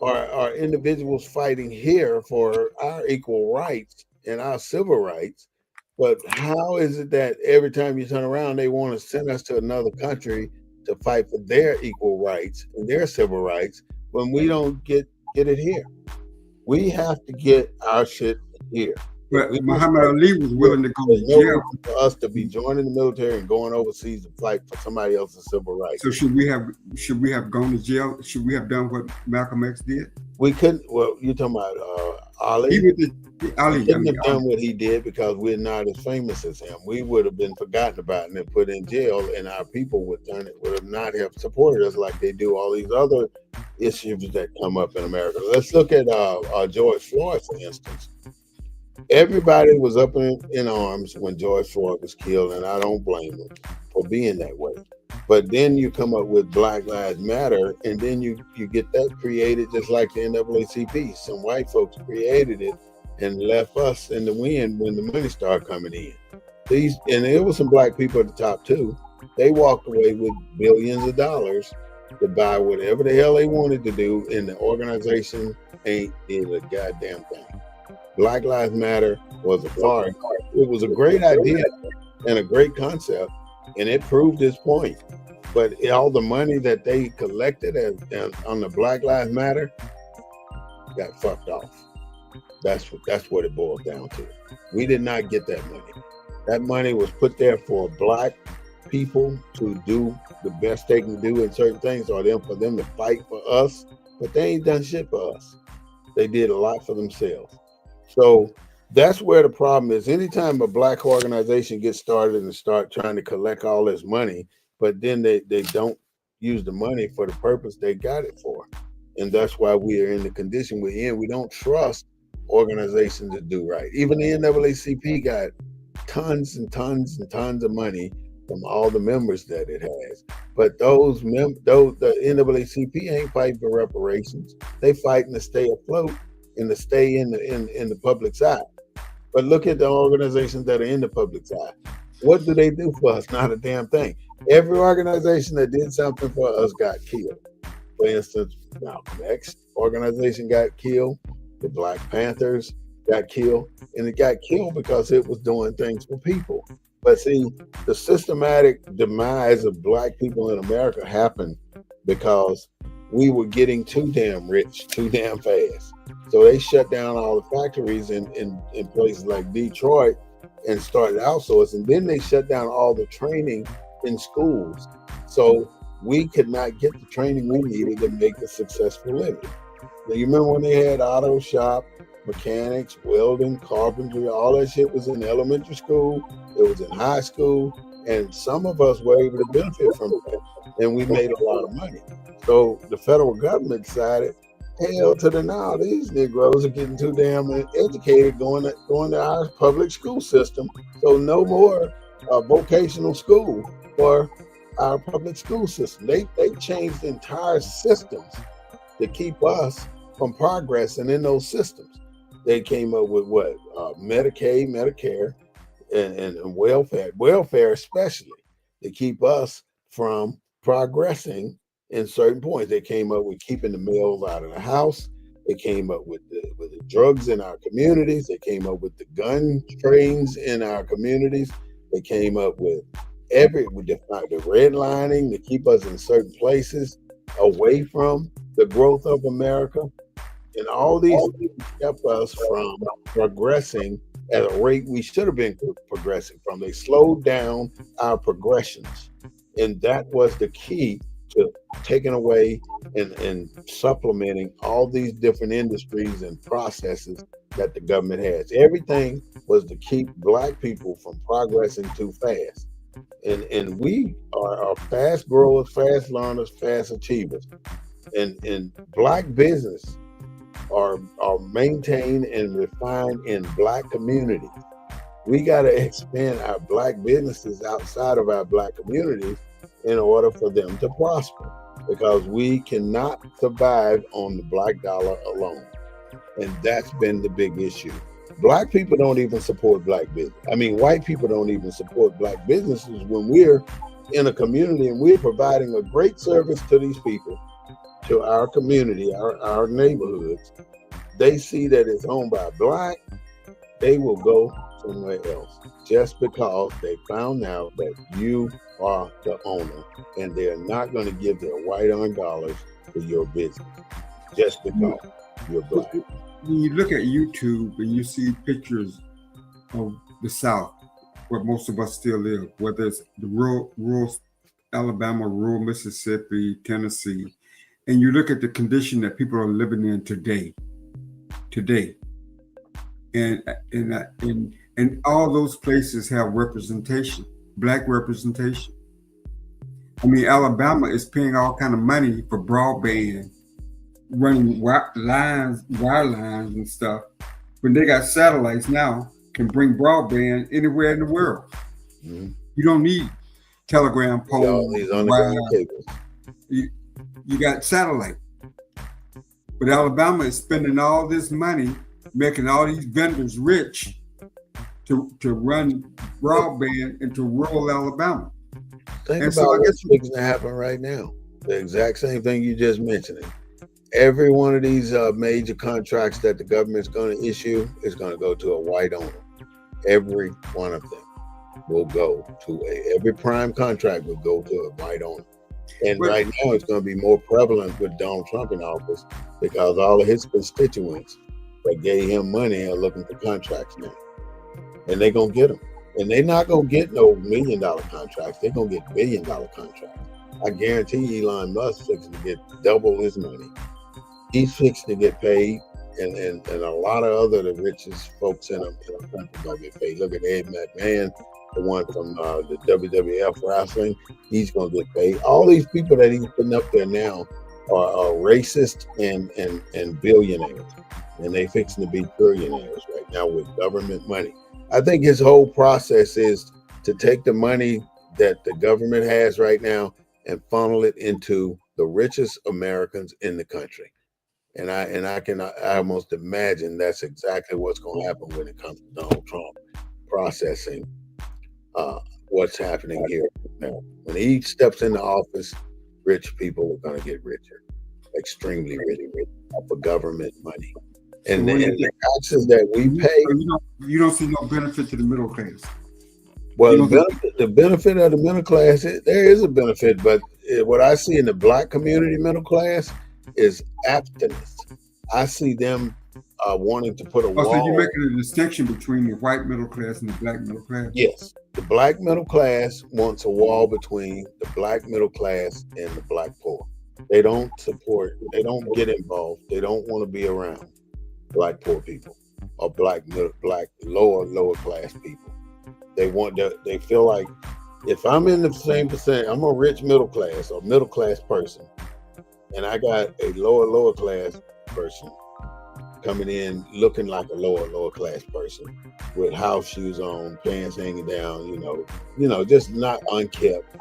are individuals fighting here for our equal rights and our civil rights. But how is it that every time you turn around, they want to send us to another country to fight for their equal rights and their civil rights when we don't get it here? We have to get our shit here. But Muhammad Ali was willing to go to jail for us to be joining the military and going overseas to fight for somebody else's civil rights. So should we have gone to jail? Should we have done what Malcolm X did? We couldn't. Well, you're talking about Ali. Ali couldn't have done what he did because we're not as famous as him. We would have been forgotten about and then put in jail, and our people would have not have supported us like they do all these other issues that come up in America. Let's look at George Floyd, for instance. Everybody was up in arms when George Floyd was killed, and I don't blame them for being that way. But then you come up with Black Lives Matter, and then you get that created just like the NAACP. Some white folks created it and left us in the wind when the money started coming in. And there was some black people at the top too. They walked away with billions of dollars to buy whatever the hell they wanted to do, and the organization ain't did a goddamn thing. Black Lives Matter was it was a great idea and a great concept, and it proved its point. But all the money that they collected on the Black Lives Matter got fucked off. That's what it boils down to. We did not get that money. That money was put there for black people to do the best they can do in certain things, or for them to fight for us. But they ain't done shit for us. They did a lot for themselves. So that's where the problem is. Anytime a black organization gets started and start trying to collect all this money, but then they don't use the money for the purpose they got it for. And that's why we are in the condition we're in. We don't trust organizations to do right. Even the NAACP got tons and tons and tons of money from all the members that it has. But the NAACP ain't fighting for reparations. They fighting to stay afloat and to stay in the public's eye. But look at the organizations that are in the public's eye. What do they do for us? Not a damn thing. Every organization that did something for us got killed. For instance, Malcolm X organization got killed. The Black Panthers got killed. And it got killed because it was doing things for people. But see, the systematic demise of black people in America happened because we were getting too damn rich, too damn fast. So they shut down all the factories in places like Detroit and started outsourcing. Then they shut down all the training in schools. So we could not get the training we needed to make a successful living. Now, you remember when they had auto shop, mechanics, welding, carpentry, all that shit was in elementary school, it was in high school, and some of us were able to benefit from it, and we made a lot of money. So the federal government decided, hell to the now, these Negroes are getting too damn educated going to our public school system, so no more vocational school for our public school system. They changed entire systems to keep us from progressing in those systems. They came up with what? Medicaid, Medicare, and welfare especially, to keep us from progressing in certain points. They came up with keeping the males out of the house. They came up with the drugs in our communities. They came up with the gun trains in our communities. They came up with the redlining to keep us in certain places away from the growth of America. And all these things kept us from progressing at a rate we should have been progressing from. They slowed down our progressions. And that was the key to taking away and supplementing all these different industries and processes that the government has. Everything was to keep black people from progressing too fast. And we are fast growers, fast learners, fast achievers. And black business are maintained and refined in black communities. We got to expand our black businesses outside of our black communities in order for them to prosper, because we cannot survive on the black dollar alone. And that's been the big issue. Black people don't even support black business. I mean, white people don't even support black businesses when we're in a community and we're providing a great service to these people, to our community, our neighborhoods. They see that it's owned by black, they will go somewhere else just because they found out that you are the owner, and they're not going to give their white-earned dollars to your business just because you're black. When you look at YouTube and you see pictures of the South, where most of us still live, whether it's the rural Alabama, rural Mississippi, Tennessee, and you look at the condition that people are living in today, and all those places have representation, black representation. I mean, Alabama is paying all kind of money for broadband, running wire lines and stuff. When they got satellites now, can bring broadband anywhere in the world. Mm-hmm. You don't need telegram poles, these and underground wires. cables. You got satellite. But Alabama is spending all this money, making all these vendors rich to run broadband into rural Alabama. Think And about so I what's guess fixing to happen right now. The exact same thing you just mentioned. Every one of these major contracts that the government's going to issue is going to go to a white owner. Every one of them will go to every prime contract will go to a white owner. And right now it's going to be more prevalent with Donald Trump in office because all of his constituents that gave him money are looking for contracts now. And they're going to get them. And they're not going to get no $1 million contracts. They're going to get $1 billion contracts. I guarantee Elon Musk fixing to get double his money. He's fixed to get paid, and a lot of other the richest folks in the country gonna get paid. Look at Ed McMahon, the one from the WWF wrestling. He's gonna get paid. All these people that he's putting up there now are racist and billionaires, and they fixing to be trillionaires right now with government money. I think his whole process is to take the money that the government has right now and funnel it into the richest Americans in the country. And I almost imagine that's exactly what's going to happen when it comes to Donald Trump processing what's happening here now. When he steps into office, rich people are going to get richer, extremely rich, off of government money. And the taxes that we pay. You don't see no benefit to the middle class. Well, the benefit of the middle class, there is a benefit, but what I see in the Black community middle class is abstinence. I see them wanting to put a wall. So you're making a distinction between the white middle class and the Black middle class? Yes. The Black middle class wants a wall between the Black middle class and the Black poor. They don't support, they don't get involved. They don't want to be around Black poor people or Black lower class people. They feel like if I'm in the same percent, I'm a rich middle class or middle class person, and I got a lower class person coming in looking like a lower class person with house shoes on, pants hanging down, just not unkept,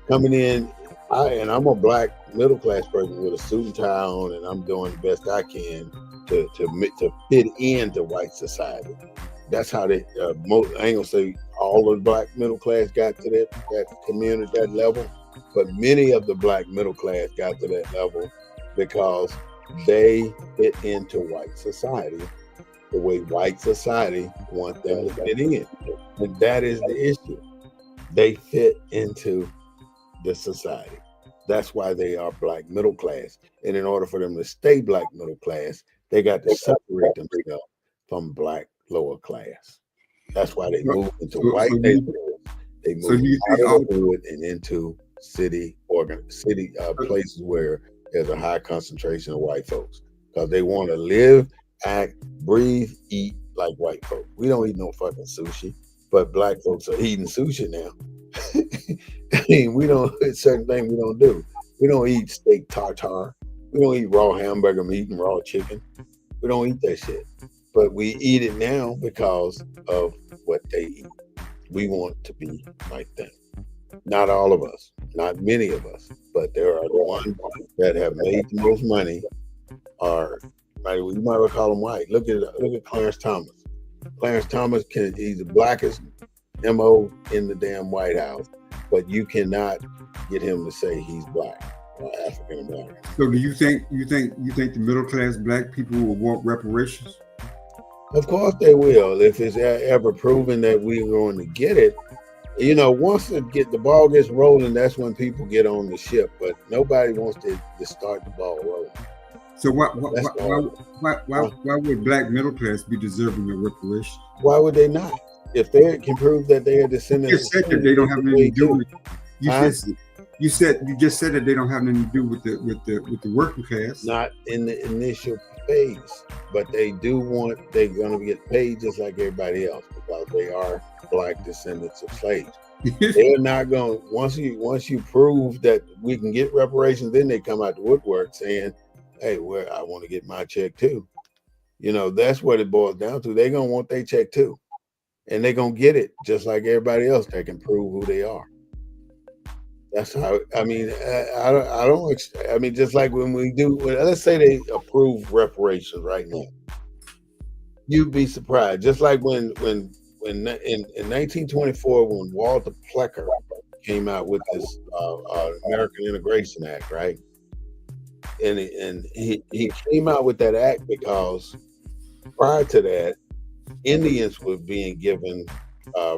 coming in. I'm a Black middle class person with a suit and tie on, and I'm doing the best I can to fit into white society. That's how they. I ain't gonna say all of the Black middle class got to that community, that level, but many of the Black middle class got to that level because they fit into white society the way white society wants them to fit in, and that is the issue. They fit into the society. That's why they are Black middle class, and in order for them to stay Black middle class, they got to separate themselves from Black lower class. That's why they move into white neighborhoods. They move out of the hood and into city places where there's a high concentration of white folks, because they want to live, act, breathe, eat like white folks. We don't eat no fucking sushi, but Black folks are eating sushi now. I mean, we don't. It's certain things we don't do. We don't eat steak tartare. We don't eat raw hamburger meat and raw chicken. We don't eat that shit. But we eat it now because of what they eat. We want to be like them. Not all of us, not many of us, but there are the ones that have made the most money. You might well call them white. Look at Clarence Thomas. Clarence Thomas he's the blackest MO in the damn White House, but you cannot get him to say he's Black or African American. So do you think the middle class Black people will want reparations? Of course they will, if it's ever proven that we're going to get it. Once the ball gets rolling, that's when people get on the ship. But nobody wants to start the ball rolling. So why would Black middle class be deserving of reparations? Why would they not? If they can prove that they are descendants, you said that they don't have anything to do with it. You just said that they don't have anything to do with the working class. Not in the initial phase, but they're going to get paid just like everybody else because they are Black descendants of slaves. They're not going. Once you prove that we can get reparations, then they come out the woodwork saying, "Hey, I want to get my check too." That's what it boils down to. They're gonna want their check too, and they're gonna get it just like everybody else that can prove who they are. That's how. I mean, I don't. I don't. I mean, just like when we do. Let's say they approve reparations right now, you'd be surprised. Just like in 1924 when Walter Plecker came out with this American Integration Act, right? And he came out with that act because prior to that, Indians were being given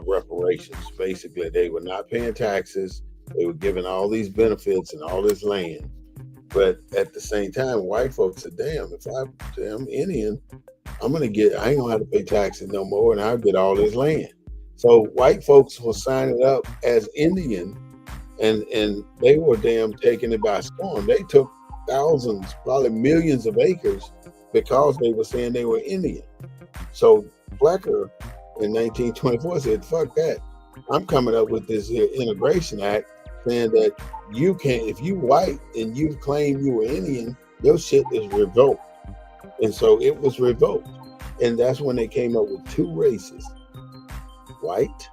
reparations. Basically, they were not paying taxes. They were given all these benefits and all this land. But at the same time, white folks said, "Damn, if I'm Indian, I ain't gonna have to pay taxes no more, and I'll get all this land." So white folks were signing up as Indian, and they were damn taking it by storm. They took thousands, probably millions of acres because they were saying they were Indian. So Plecker in 1924 said, "Fuck that! I'm coming up with this here Integration Act saying that you can't, if you white and you claim you were Indian, your shit is revoked." And so it was revoked. And that's when they came up with two races, white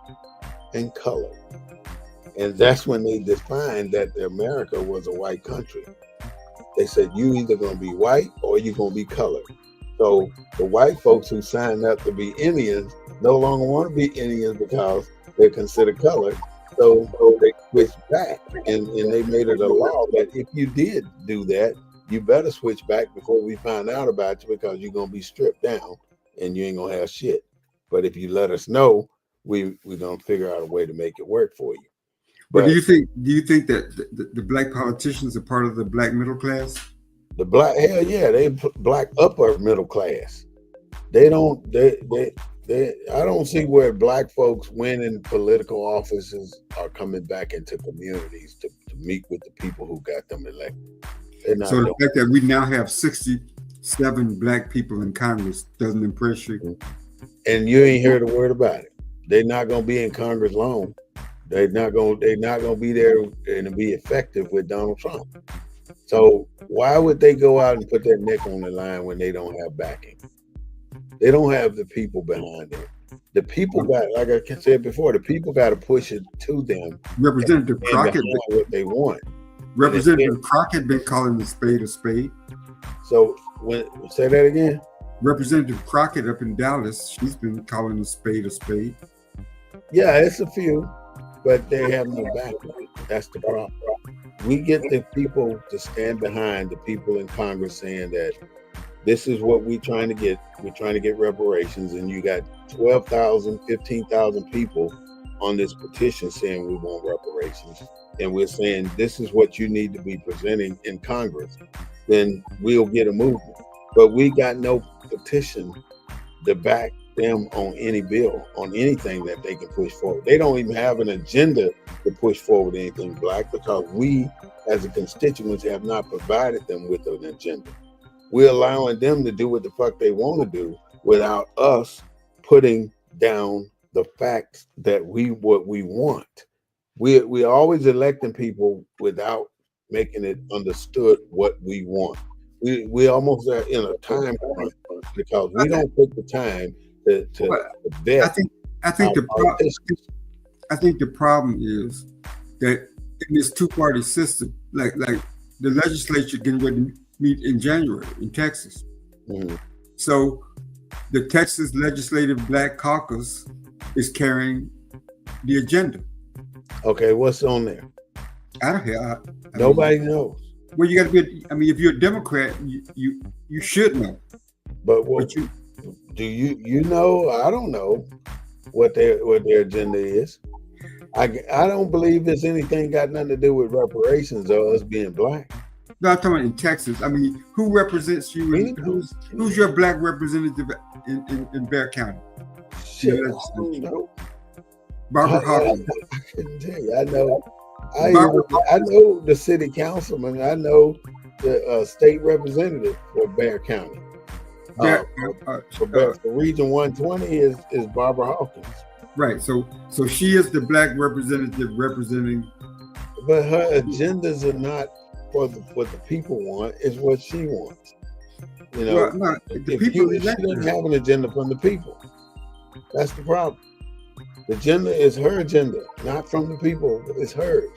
and color. And that's when they defined that America was a white country. They said, you either going to be white or you're going to be colored. So the white folks who signed up to be Indians no longer want to be Indians because they're considered colored. So they switched back and they made it a law that if you did do that, you better switch back before we find out about you because you're going to be stripped down and you ain't going to have shit. But if you let us know, we're going to figure out a way to make it work for you. But do you think that the black politicians are part of the black middle class? The black, hell yeah, they black upper middle class. They don't, I don't see where black folks winning political offices are coming back into communities to meet with the people who got them elected. So the fact that we now have 67 black people in Congress doesn't impress you? And you ain't heard a word about it. They're not going to be in Congress long. They're not going to be there and be effective with Donald Trump. So why would they go out and put their neck on the line when they don't have backing? They don't have the people behind them. The people got, like I said before, the people got to push it to them. Representative Crockett, what they want. Representative Crockett been calling a spade a spade. So say that again. Representative Crockett up in Dallas, she's been calling a spade a spade. Yeah, it's a few, but they have no backing. That's the problem. We get the people to stand behind the people in Congress saying that this is what we're trying to get. We're trying to get reparations, and you got 12,000, 15,000 people on this petition saying we want reparations, and we're saying this is what you need to be presenting in Congress, then we'll get a movement. But we got no petition to back them on any bill, on anything that they can push forward. They don't even have an agenda to push forward anything black because we, as a constituents, have not provided them with an agenda. We're allowing them to do what the fuck they want to do without us putting down the facts that what we want. We're always electing people without making it understood what we want. We almost are in a time crunch because we don't take the time to vet. I think the problem is that in this two-party system, like the legislature getting ready to meet in January in Texas. Mm-hmm. So the Texas Legislative Black Caucus is carrying the agenda. Okay, what's on there? Nobody knows. Well, you got to be. I mean, if you're a Democrat, you should know. But do you know? I don't know what their agenda is. I don't believe it's anything got nothing to do with reparations or us being black. No, I'm talking about in Texas. I mean, who represents you? Who's your black representative in Bexar County? Shit, I don't know. Barbara Hawkins. I couldn't tell you. I know. I know the city councilman. I know the state representative for Bexar County. For Region 120 is Barbara Hawkins. Right. So she is the black representative representing. But her agendas are not for what the people want. It's what she wants. You know, she doesn't have an agenda from the people. That's the problem. The agenda is her agenda, not from the people. It's hers.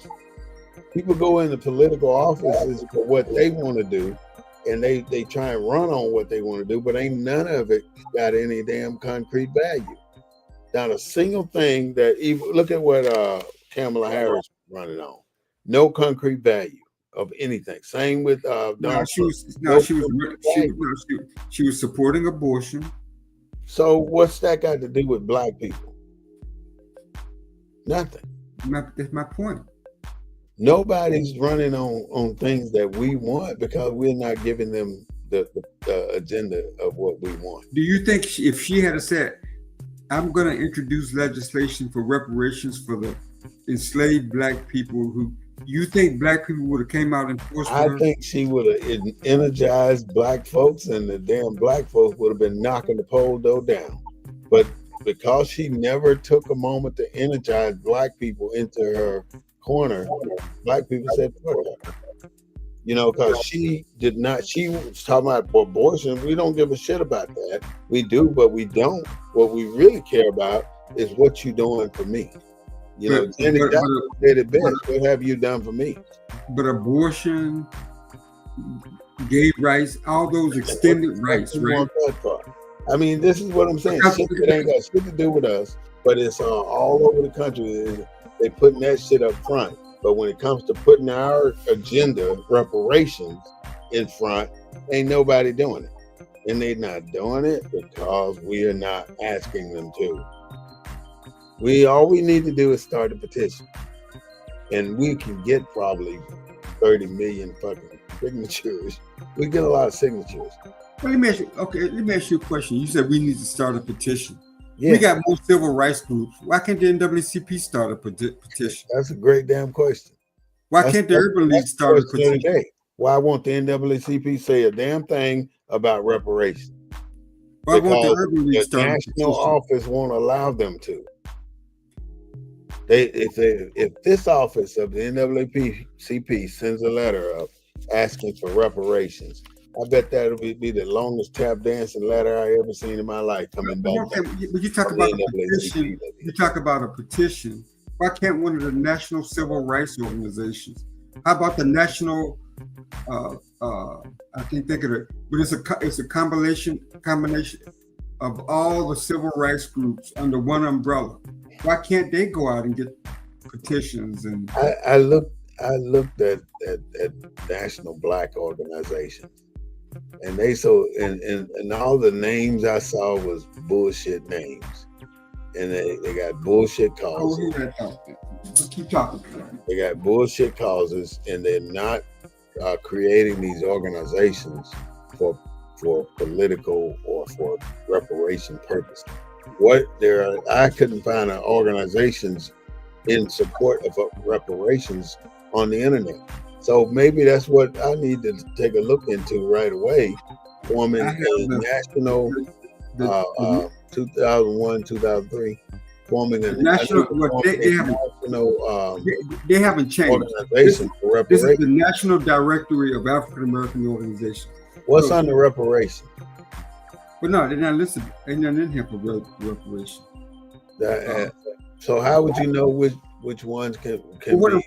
People go into political offices for what they want to do, and they try and run on what they want to do, but ain't none of it got any damn concrete value. Not a single thing that even look at what Kamala Harris is running on. No concrete value of anything. Same with No, Donald she Trump. was no, No she was concrete she, value. no, she was supporting abortion. So what's that got to do with black people? Nothing. That's my point. Nobody's running on things that we want because we're not giving them the agenda of what we want. Do you think if she had said, "I'm going to introduce legislation for reparations for the enslaved black people," who you think black people would have came out and forced I her? think she would have energized black folks, and the damn black folks would have been knocking the pole dough down. But because she never took a moment to energize black people into her corner, black people said, "Fuck her." You know, because she did not. She was talking about abortion. We don't give a shit about that. We do, but we don't. What we really care about is what you doing for me. You know, Jenny said it best. What have you done for me? But abortion, gay rights, all those extended rights, right? I mean, this is what I'm saying. Shit that ain't got shit to do with us, but it's all over the country. They putting that shit up front. But when it comes to putting our agenda, reparations, in front, ain't nobody doing it. And they're not doing it because we are not asking them to. All we need to do is start a petition. And we can get probably 30 million fucking signatures. We get a lot of signatures. Well, let me ask you a question. You said we need to start a petition. Yeah. We got more civil rights groups. Why can't the NAACP start a petition? That's a great damn question. Why can't the Urban League start a petition? Today. Why won't the NAACP say a damn thing about reparations? Why won't the Urban League start a petition? The national office won't allow them to. If this office of the NAACP sends a letter up asking for reparations, I bet that'll be the longest tap dancing letter I ever seen in my life coming back. Okay, but you talk about a petition. You talk about a petition. Why can't one of the national civil rights organizations? How about the national? I can't think of it, but it's a combination of all the civil rights groups under one umbrella. Why can't they go out and get petitions? And I looked at national black organizations. And and all the names I saw was bullshit names, and they got bullshit causes. Keep talking. They got bullshit causes, and they're not creating these organizations for political or for reparation purposes. I couldn't find organizations in support of reparations on the internet. So maybe that's what I need to take a look into right away. Forming a national 2001, 2003. Forming a national. They haven't changed. Organization for reparations. This is the National Directory of African American Organizations. What's under reparation? But no, they're not listed. They're not in here for reparation. So how would you know which ones can what be?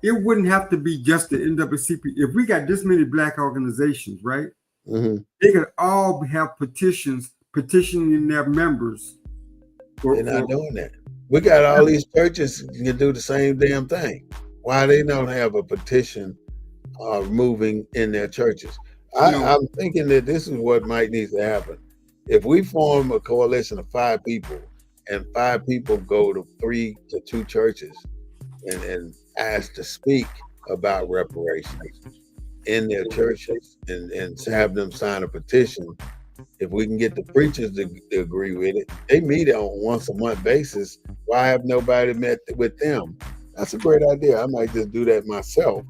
It wouldn't have to be just the NAACP. If we got this many black organizations, right? Mm-hmm. They could all have petitioning their members. They're not doing that. We got all these churches can do the same damn thing. Why they don't have a petition moving in their churches? I'm thinking that this is what might need to happen. If we form a coalition of 5 people, and 5 people go to 3 to 2 churches and ask to speak about reparations in their churches and have them sign a petition. If we can get the preachers to agree with it, they meet on once a month basis. Why have nobody met with them? That's a great idea. I might just do that myself.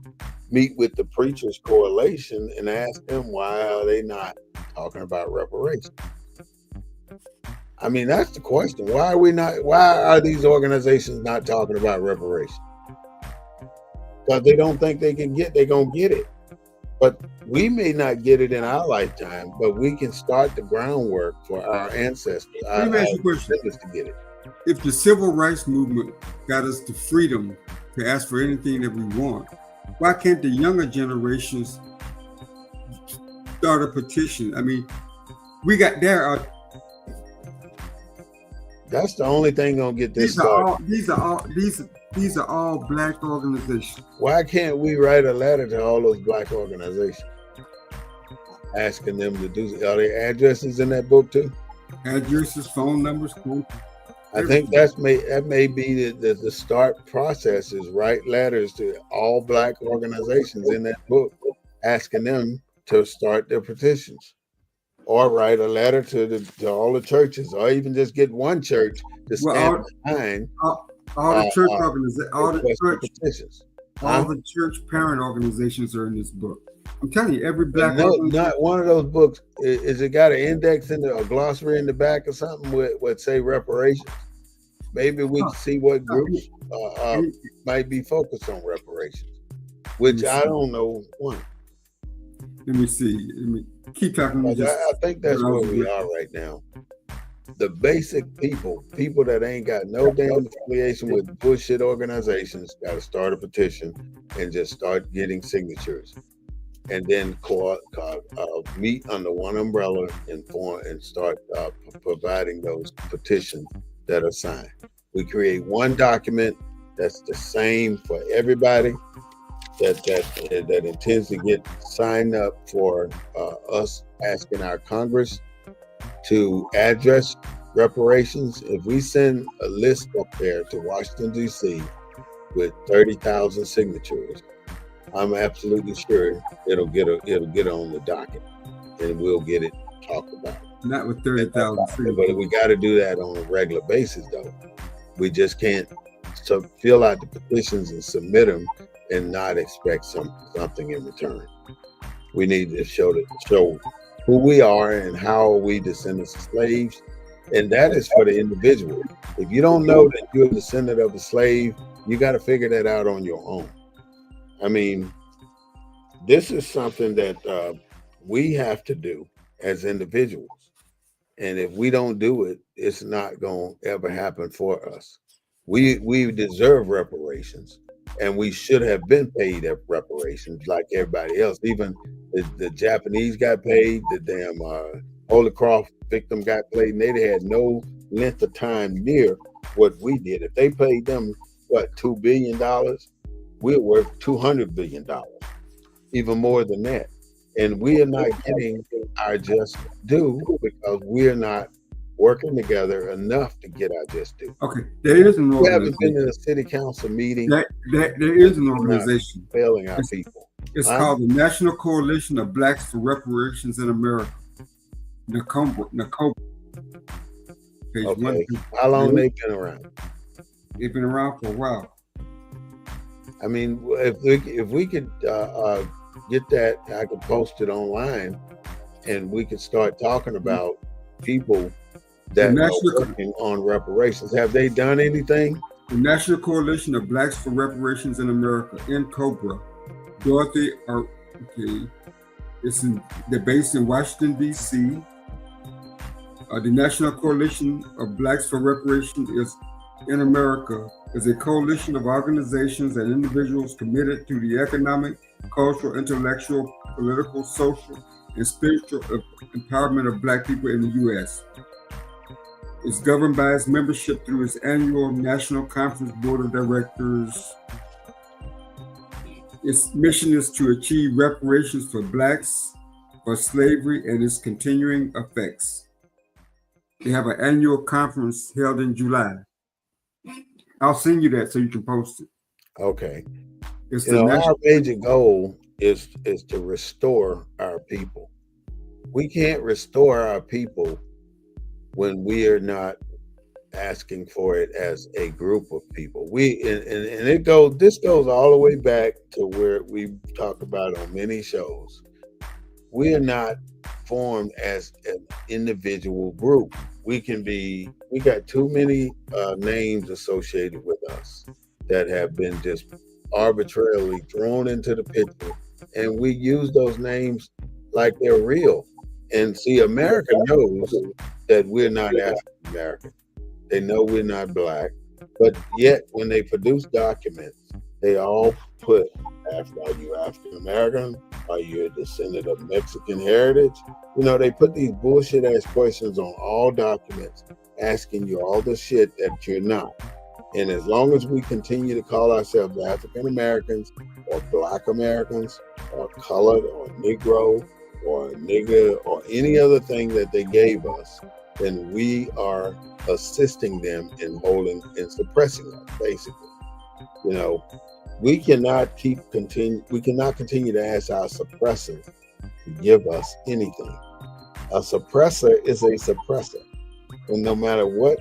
Meet with the Preachers Coalition and ask them why are they not talking about reparations. I mean, that's the question. Why are these organizations not talking about reparations? Because they don't think they're going to get it. But we may not get it in our lifetime, but we can start the groundwork for our ancestors. Let me ask you a question. To get it. If the civil rights movement got us the freedom to ask for anything that we want. Why can't the younger generations start a petition? I mean, That's the only thing gonna get this started. These are all black organizations. Why can't we write a letter to all those black organizations asking them to do? Are there addresses in that book too? Addresses, phone numbers. I think that may be the start process, is write letters to all black organizations in that book, asking them to start their petitions, or write a letter to all the churches, or even just get one church to stand behind all the church organizations, all the church parent organizations are in this book. I'm telling you, every black not one of those books. Is it got an index in a glossary in the back or something with say reparations? Maybe we can see what groups might be focused on reparations, which I don't know one. Let me see. Let me keep talking. I think that's where we are right now. The basic people that ain't got no damn affiliation with bullshit organizations, got to start a petition and just start getting signatures, and then meet under one umbrella and start providing those petitions that are signed. We create one document that's the same for everybody that intends to get signed up for us asking our Congress to address reparations. If we send a list up there to Washington, D.C. with 30,000 signatures, I'm absolutely sure it'll get on the docket and we'll get it talked about. Not with 30,000 signatures. But we got to do that on a regular basis, though. We just can't fill out the petitions and submit them and not expect something in return. We need to show who we are and how we descendants of slaves, and that is for the individual. If you don't know that you're a descendant of a slave, you got to figure that out on your own. I mean, this is something that we have to do as individuals. And if we don't do it, it's not going to ever happen for us. We deserve reparations, and we should have been paid reparations like everybody else. Even the Japanese got paid, the damn Holocaust victim got paid, and they had no length of time near what we did. If they paid them, $2 billion, we're worth $200 billion, even more than that. And we are not getting our just due because we're not working together enough to get our just due. Okay, there is an organization. We haven't been in a city council meeting. There is an organization failing our people. It's called the National Coalition of Blacks for Reparations in America. NACOBRA. Okay. How long they been around? They've been around for a while. I mean, if we could get that, I could post it online, and we could start talking about people that are working on reparations. Have they done anything? The National Coalition of Blacks for Reparations in America, NCOBRA. Dorothy, they're based in Washington, D.C. The National Coalition of Blacks for Reparations in America is a coalition of organizations and individuals committed to the economic, cultural, intellectual, political, social, and spiritual empowerment of Black people in the U.S. It's governed by its membership through its annual National Conference Board of Directors. Its mission is to achieve reparations for Blacks, for slavery, and its continuing effects. They have an annual conference held in July. I'll send you that so you can post it. Okay. Our major goal is to restore our people. We can't restore our people when we are not asking for it as a group of people. This goes all the way back to where we talked about on many shows. We are not formed as an individual group. We got too many names associated with us that have been just arbitrarily thrown into the picture, and we use those names like they're real. And see, America knows that we're not African American. They know we're not Black, but yet when they produce documents They all put, are you African American? Are you a descendant of Mexican heritage? You know, they put these bullshit ass questions on all documents, asking you all the shit that you're not. And as long as we continue to call ourselves African Americans or Black Americans or colored or Negro or nigger or any other thing that they gave us, then we are assisting them in holding and suppressing us, basically. You know, we cannot continue to ask our suppressor to give us anything. A suppressor is a suppressor. And no matter what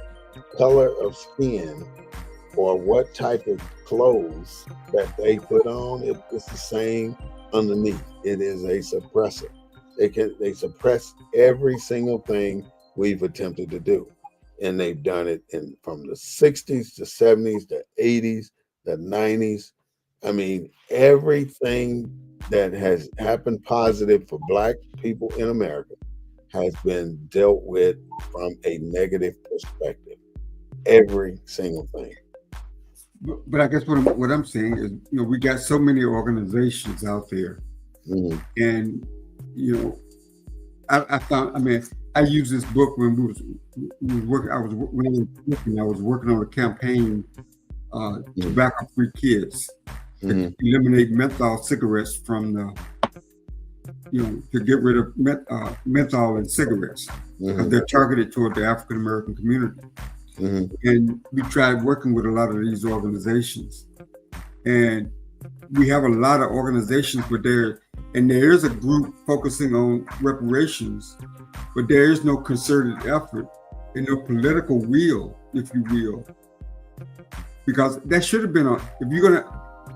color of skin or what type of clothes that they put on, it's the same underneath. It is a suppressor. They suppress every single thing we've attempted to do. And they've done it from the 60s to 70s, the 80s, the 90s. I mean, everything that has happened positive for Black people in America has been dealt with from a negative perspective. Every single thing. But I guess what I'm saying is, we got so many organizations out there, and I found. I mean, I used this book when we was working. I was working on a campaign, tobacco-free kids, to eliminate menthol cigarettes from the, to get rid of menthol in cigarettes, because they're targeted toward the African American community. And we tried working with a lot of these organizations, and we have a lot of organizations, but there is a group focusing on reparations, but there is no concerted effort and no political will, if you will, because that should have been on.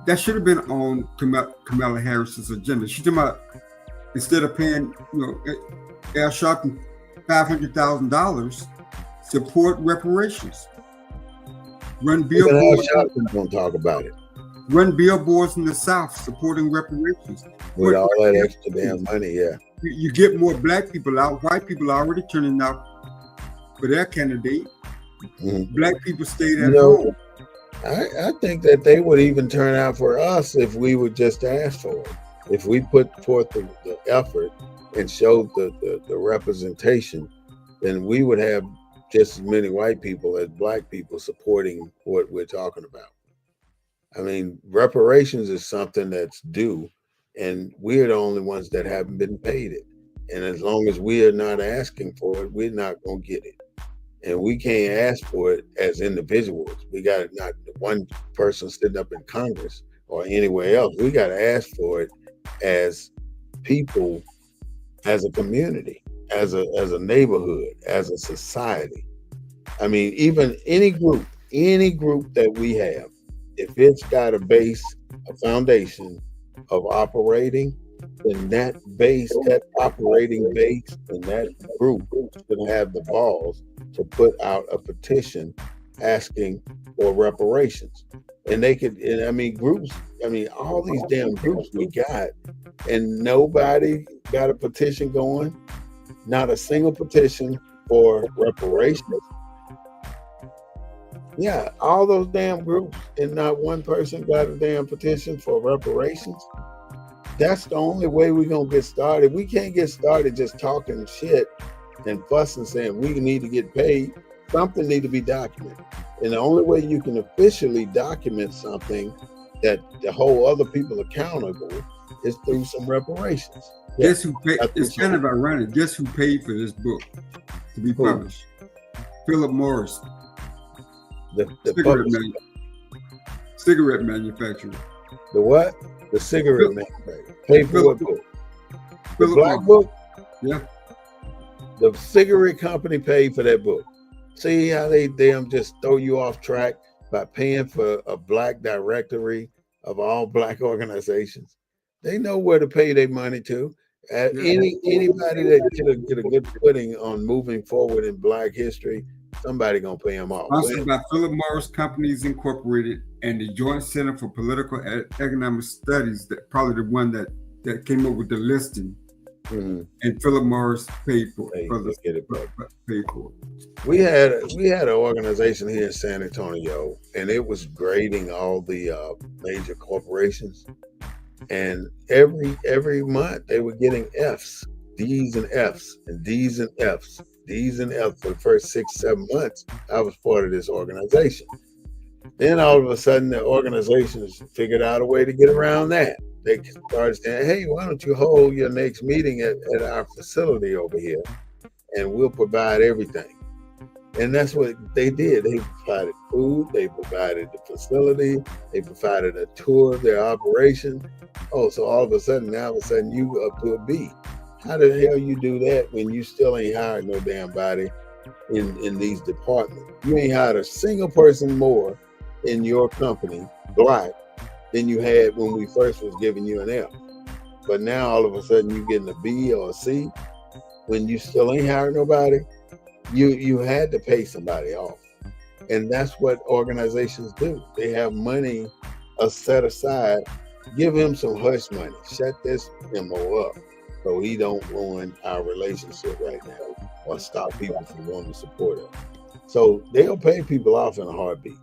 That should have been on Kamala Harris's agenda. She's talking about, instead of paying Al Sharpton $500,000. Support reparations. Run billboards. Don't talk about it. Run billboards in the South supporting reparations. With all that extra damn money, yeah. You get more Black people out. White people are already turning out for their candidate. Black people stayed at home. I think that they would even turn out for us if we would just ask for it. If we put forth the effort and showed the representation, then we would have just as many white people as Black people supporting what we're talking about. I mean, reparations is something that's due, and we're the only ones that haven't been paid it. And as long as we are not asking for it, we're not going to get it. And we can't ask for it as individuals. We got not one person sitting up in Congress or anywhere else. We got to ask for it as people, as a community, as a neighborhood, as a society. I mean, even any group that we have, if it's got a base, a foundation of operating, then that operating base and that group should have the balls to put out a petition asking for reparations. And they could, and I mean, groups, all these damn groups we got, and nobody got a petition going. Not a single petition for reparations. Yeah, all those damn groups, and not one person got a damn petition for reparations. That's the only way we're going to get started. We can't get started just talking shit and fussing, saying we need to get paid. Something need to be documented. And the only way you can officially document something that the whole other people accountable is through some reparations. Guess who paid? It's kind of ironic. Guess who paid for this book to be published? Philip Morris, the cigarette manufacturer. The what? The cigarette manufacturer. Paid for what book? The Black book? Yeah. The cigarette company paid for that book. See how they damn just throw you off track by paying for a Black directory of all Black organizations. They know where to pay their money to. Anybody that get a good footing on moving forward in Black history, somebody gonna pay them off. Sponsored by Philip Morris Companies Incorporated and the Joint Center for Political and Economic Studies, that probably the one that came up with the listing Mhm. and Philip Morris paid for They for the get it back. paid for it. We had an organization here in San Antonio, and it was grading all the major corporations. And every month they were getting Fs, Ds and Fs, and Ds and Fs, Ds and Fs for the first 6, 7 months. I was part of this organization. Then all of a sudden, the organizations figured out a way to get around that. They started saying, "Hey, why don't you hold your next meeting at our facility over here, and we'll provide everything." And that's what they did. They provided food, they provided the facility, they provided a tour of their operation. Oh, so all of a sudden you up to a B. How the hell you do that when you still ain't hired no damn body in these departments? You ain't hired a single person more in your company, black, than you had when we first was giving you an F. But now all of a sudden you getting a B or a C when you still ain't hired nobody. You had to pay somebody off, and that's what organizations do. They have money set aside. Give him some hush money. Shut this MO up so he don't ruin our relationship right now or stop people from wanting to support us. So they'll pay people off in a heartbeat.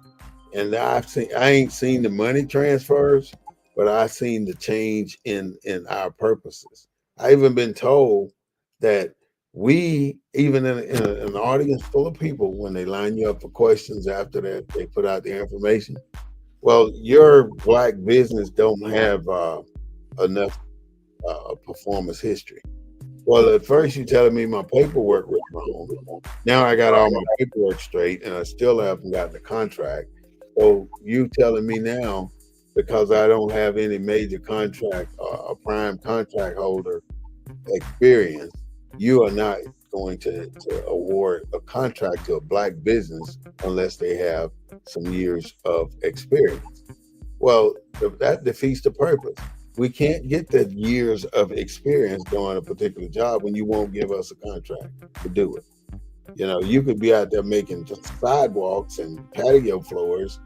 And I ain't seen the money transfers, but I seen the change in our purposes. I even been told that we, even in an audience full of people, when they line you up for questions after that, they put out the information. Well, your black business don't have enough performance history. Well, at first you telling me my paperwork was wrong. Now I got all my paperwork straight, and I still haven't gotten the contract. So you telling me now, because I don't have any major contract or a prime contract holder experience, you are not going to award a contract to a black business unless they have some years of experience. Well, that defeats the purpose. We can't get the years of experience doing a particular job when you won't give us a contract to do it. You know, you could be out there making just sidewalks and patio floors,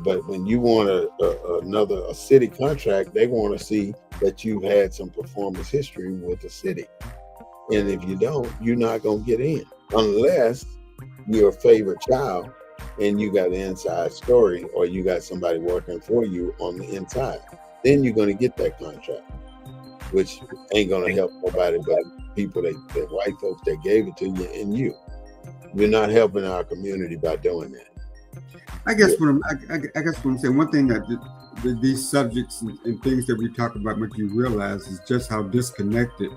but when you want a city contract, they want to see that you've had some performance history with the city. And if you don't, you're not going to get in unless you're a favorite child and you got an inside story or you got somebody working for you on the inside. Then you're going to get that contract, which ain't going to help nobody but people that white folks that gave it to you and you. You're not helping our community by doing that. I guess what I'm saying, one thing that these subjects and things that we talk about make you realize is just how disconnected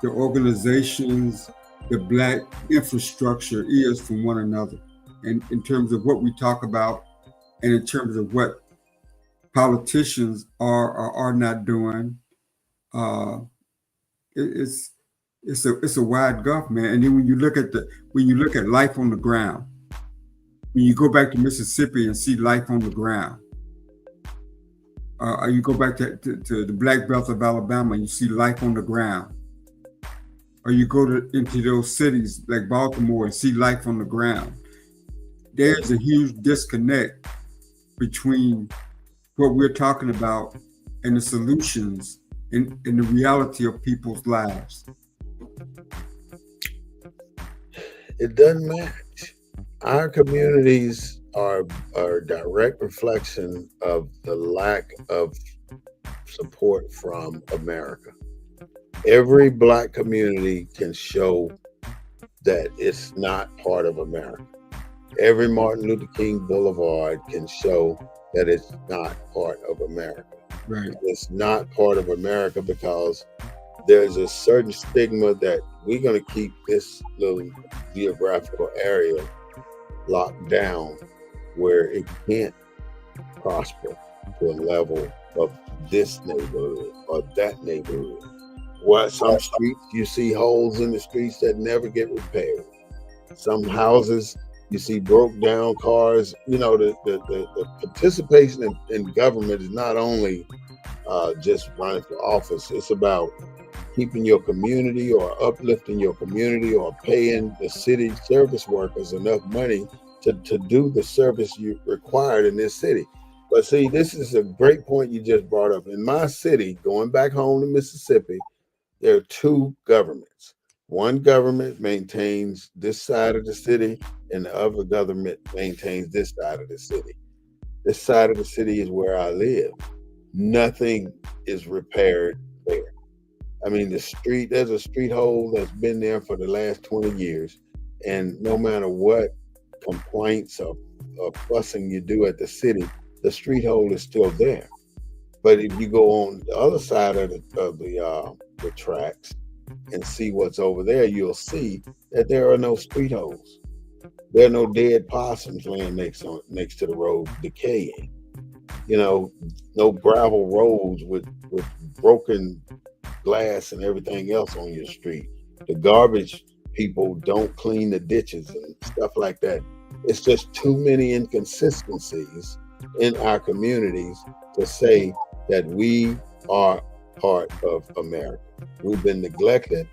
the organizations, the black infrastructure is from one another, and in terms of what we talk about, and in terms of what politicians are or are not doing. It's a wide gulf, man. And then when you look at life on the ground, when you go back to Mississippi and see life on the ground, or you go back to the Black Belt of Alabama and you see life on the ground, or you go into those cities like Baltimore and see life on the ground, there's a huge disconnect between what we're talking about and the solutions in the reality of people's lives. It doesn't match. Our communities are a direct reflection of the lack of support from America. Every black community can show that it's not part of America. Every Martin Luther King Boulevard can show that it's not part of America. Right. It's not part of America because there's a certain stigma that we're going to keep this little geographical area locked down where it can't prosper to a level of this neighborhood or that neighborhood. What some streets you see holes in the streets that never get repaired. Some houses you see broke down cars. You know, the participation in government is not only just running for office. It's about keeping your community or uplifting your community or paying the city service workers enough money to do the service you required in this city. But see, this is a great point you just brought up. In my city, going back home to Mississippi, there are two governments. One government maintains this side of the city, and the other government maintains this side of the city. This side of the city is where I live. Nothing is repaired there. I mean, there's a street hole that's been there for the last 20 years. And no matter what complaints or fussing you do at the city, the street hole is still there. But if you go on the other side of the tracks and see what's over there, you'll see that there are no street holes. There are no dead possums laying next to the road decaying. You know, no gravel roads with broken glass and everything else on your street. The garbage people don't clean the ditches and stuff like that. It's just too many inconsistencies in our communities to say that we are part of America. We've been neglected.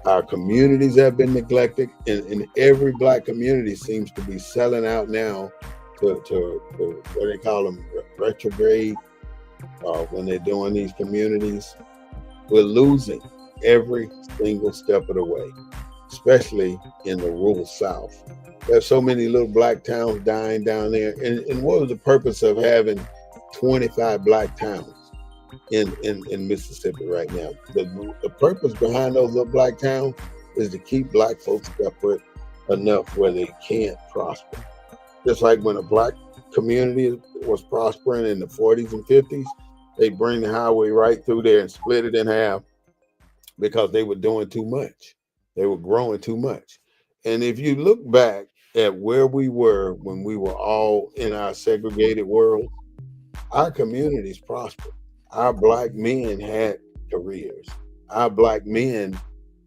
Our communities have been neglected, and every Black community seems to be selling out now to what they call them, retrograde, when they're doing these communities. We're losing every single step of the way, especially in the rural South. There's so many little Black towns dying down there. And what was the purpose of having 25 Black towns in Mississippi right now? The purpose behind those little Black towns is to keep Black folks separate enough where they can't prosper. Just like when a Black community was prospering in the 40s and 50s, they bring the highway right through there and split it in half because they were doing too much. They were growing too much. And if you look back at where we were when we were all in our segregated world, our communities prospered. Our Black men had careers. Our Black men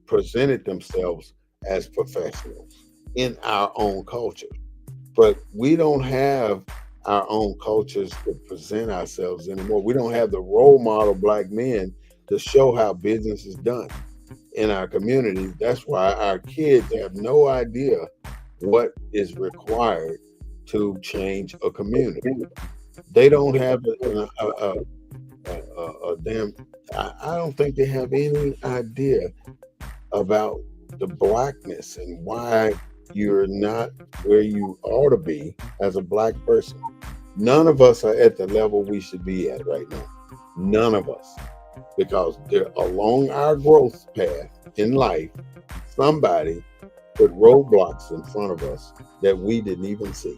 presented themselves as professionals in our own culture. But we don't have our own cultures to present ourselves anymore. We don't have the role model Black men to show how business is done in our communities. That's why our kids have no idea what is required to change a community. They don't have a damn, I don't think they have any idea about the Blackness and why you're not where you ought to be as a Black person. None of us are at the level we should be at right now. None of us. Because along our growth path in life, somebody put roadblocks in front of us that we didn't even see.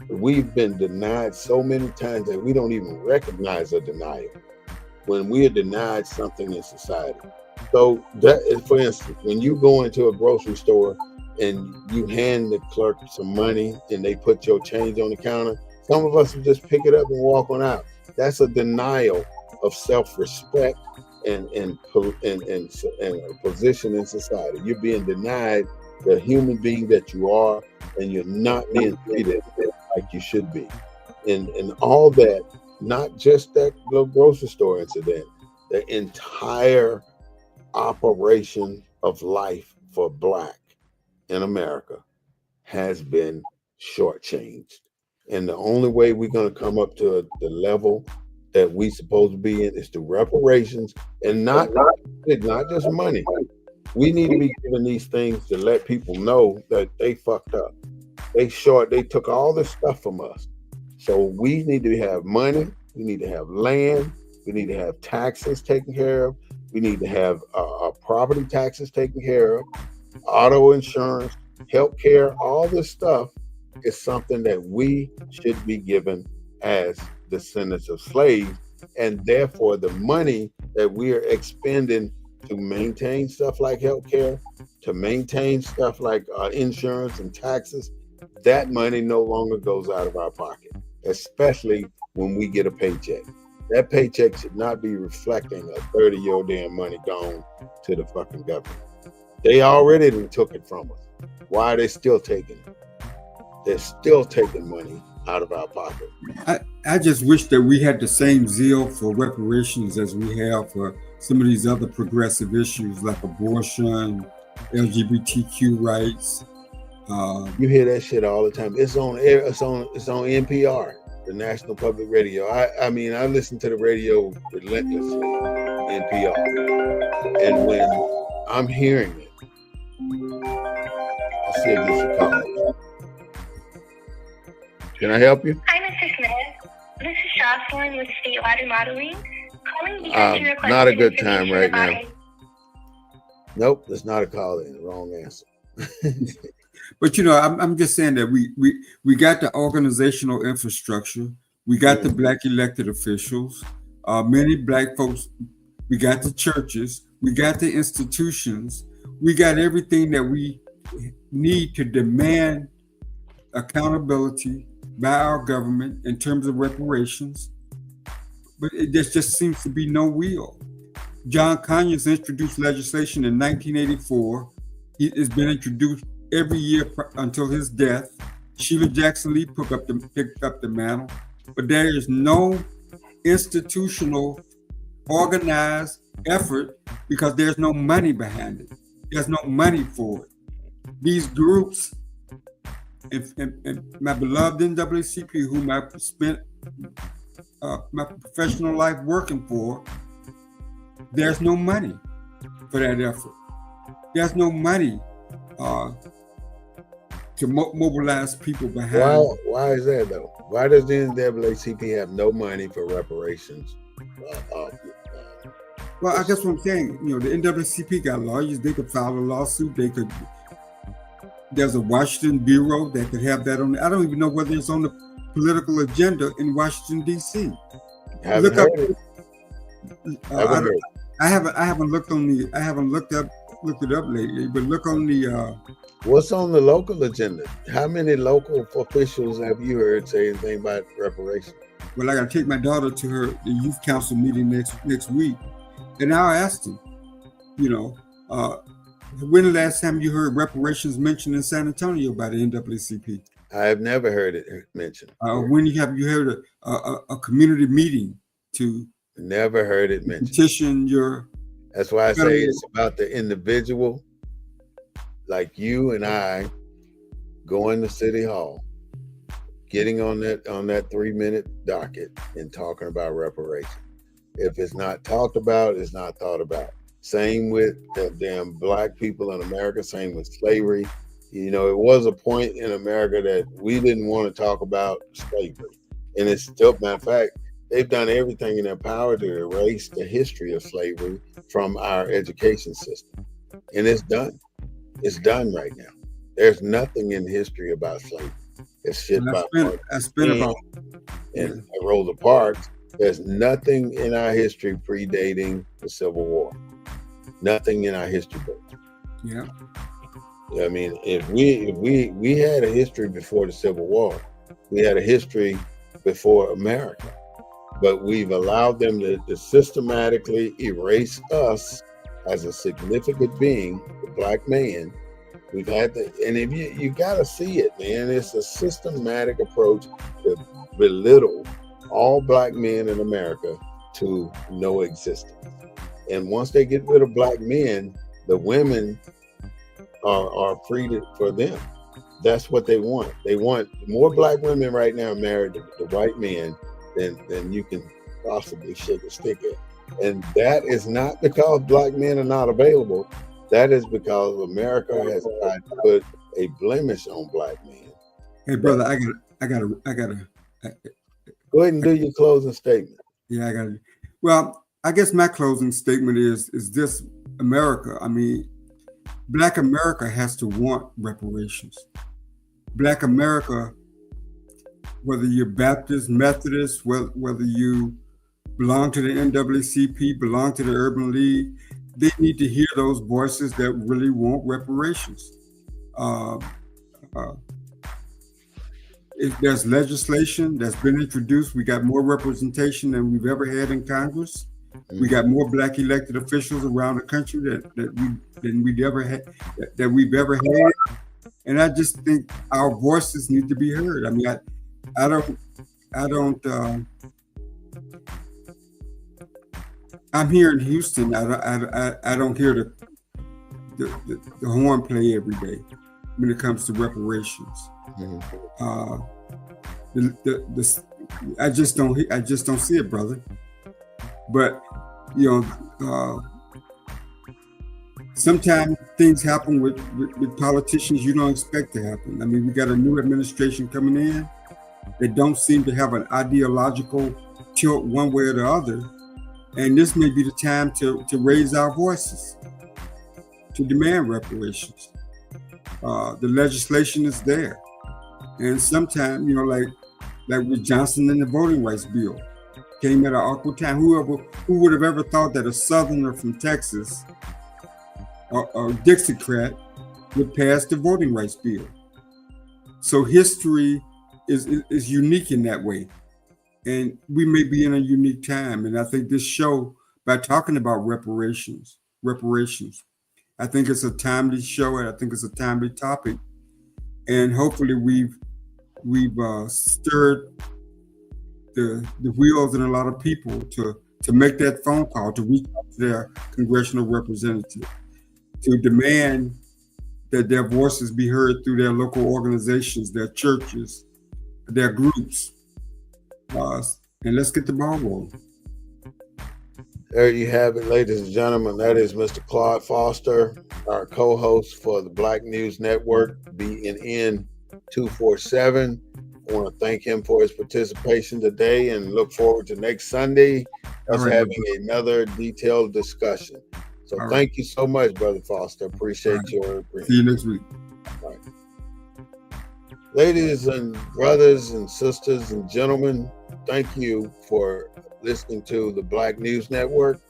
We've been denied so many times that we don't even recognize a denial when we are denied something in society. So that is, for instance, when you go into a grocery store and you hand the clerk some money and they put your change on the counter, some of us will just pick it up and walk on out. That's a denial of self-respect and a position in society. You're being denied the human being that you are, and you're not being treated like you should be. And all that, not just that little grocery store incident, the entire operation of life for Black in America has been shortchanged. And the only way we're going to come up to the level that we supposed to be in is through reparations, and not just money. We need to be given these things to let people know that they fucked up. They took all this stuff from us. So we need to have money. We need to have land. We need to have taxes taken care of. We need to have property taxes taken care of, auto insurance, healthcare. All this stuff is something that we should be given as descendants of slaves, and therefore the money that we are expending to maintain stuff like healthcare, to maintain stuff like insurance and taxes, that money no longer goes out of our pocket, especially when we get a paycheck. That paycheck should not be reflecting a 30 of your damn money gone to the fucking government. They already took it from us. Why are they still taking it? They're still taking money out of our pocket. I just wish that we had the same zeal for reparations as we have for some of these other progressive issues like abortion, LGBTQ rights. You hear that shit all the time. It's on NPR. the National Public Radio. I mean, I listen to the radio relentlessly, NPR, and when I'm hearing it, I see this call. Can I help you? Hi, Mr. Smith. This is Jocelyn with Statewide Remodeling. Calling because you requested not a good time right now. about Nope, that's not a call in. Wrong answer. But you know, I'm just saying that we got the organizational infrastructure, we got the Black elected officials, many Black folks, we got the churches, we got the institutions, we got everything that we need to demand accountability by our government in terms of reparations. But there just seems to be no will. John Conyers introduced legislation in 1984. It's been introduced every year until his death. Sheila Jackson Lee picked up the mantle, but there is no institutional, organized effort because there's no money behind it. There's no money for it. These groups, and my beloved NAACP, whom I spent my professional life working for, there's no money for that effort. There's no money to mobilize people behind. Why is that though? Why does the NAACP have no money for reparations? Well, I guess what I'm saying, you know, the NAACP got lawyers. They could file a lawsuit. There's a Washington bureau that could have that on. I don't even know whether it's on the political agenda in Washington D.C. Haven't heard it. I haven't looked it up lately, but look on the. What's on the local agenda? How many local officials have you heard say anything about reparations? Well, I got to take my daughter to the youth council meeting next week, and I asked them, you know, when the last time you heard reparations mentioned in San Antonio by the NAACP? I have never heard it mentioned. When you heard a community meeting to? Never heard it mentioned. Petition your. That's why I say it's about the individual, like you and I, going to City Hall, getting on that 3-minute docket and talking about reparations. If it's not talked about, it's not thought about. Same with the damn Black people in America. Same with slavery. You know, it was a point in America that we didn't want to talk about slavery, and it's still, matter of fact, they've done everything in their power to erase the history of slavery from our education system. And it's done. It's done right now. There's nothing in history about slavery. It's shit about and Rosa Parks. There's nothing in our history predating the Civil War. Nothing in our history books. Yeah. I mean, if we had a history before the Civil War, we had a history before America. But we've allowed them to systematically erase us as a significant being, the Black man. We've had to, and if you got to see it, man, it's a systematic approach to belittle all Black men in America to no existence. And once they get rid of Black men, the women are freed for them. That's what they want. They want more Black women right now married to white men than you can possibly shake a stick at. And that is not because Black men are not available. That is because America has tried to put a blemish on Black men. Hey, brother, I gotta. Go ahead and do your closing statement. Yeah, I gotta. Well, I guess my closing statement is this: America. I mean, Black America has to want reparations. Black America, whether you're Baptist, Methodist, whether you belong to the NAACP, belong to the Urban League, they need to hear those voices that really want reparations. If there's legislation that's been introduced, we got more representation than we've ever had in Congress. We got more Black elected officials around the country than we've ever had. And I just think our voices need to be heard. I mean, I don't. I'm here in Houston. I don't hear the horn play every day when it comes to reparations. Mm-hmm. I just don't see it, brother. But sometimes things happen with politicians you don't expect to happen. I mean, we got a new administration coming in. They don't seem to have an ideological tilt one way or the other. And this may be the time to raise our voices, to demand reparations. The legislation is there. And sometimes, like with Johnson and the voting rights bill, came at an awkward time. Who would have ever thought that a Southerner from Texas, or Dixiecrat, would pass the voting rights bill? So history is unique in that way. And we may be in a unique time. And I think this show, by talking about reparations, I think it's a timely show, and I think it's a timely topic. And hopefully we've stirred the wheels in a lot of people to make that phone call, to reach out to their congressional representative, to demand that their voices be heard through their local organizations, their churches, their groups. And let's get the ball rolling. There you have it, ladies and gentlemen. That is Mr. Claude Foster, our co-host for the Black News Network, BNN 247. I want to thank him for his participation today and look forward to next Sunday us having another detailed discussion. So thank you so much, Brother Foster. Appreciate your agreement. See you next week. All right. Ladies and brothers and sisters and gentlemen, thank you for listening to the Black News Network.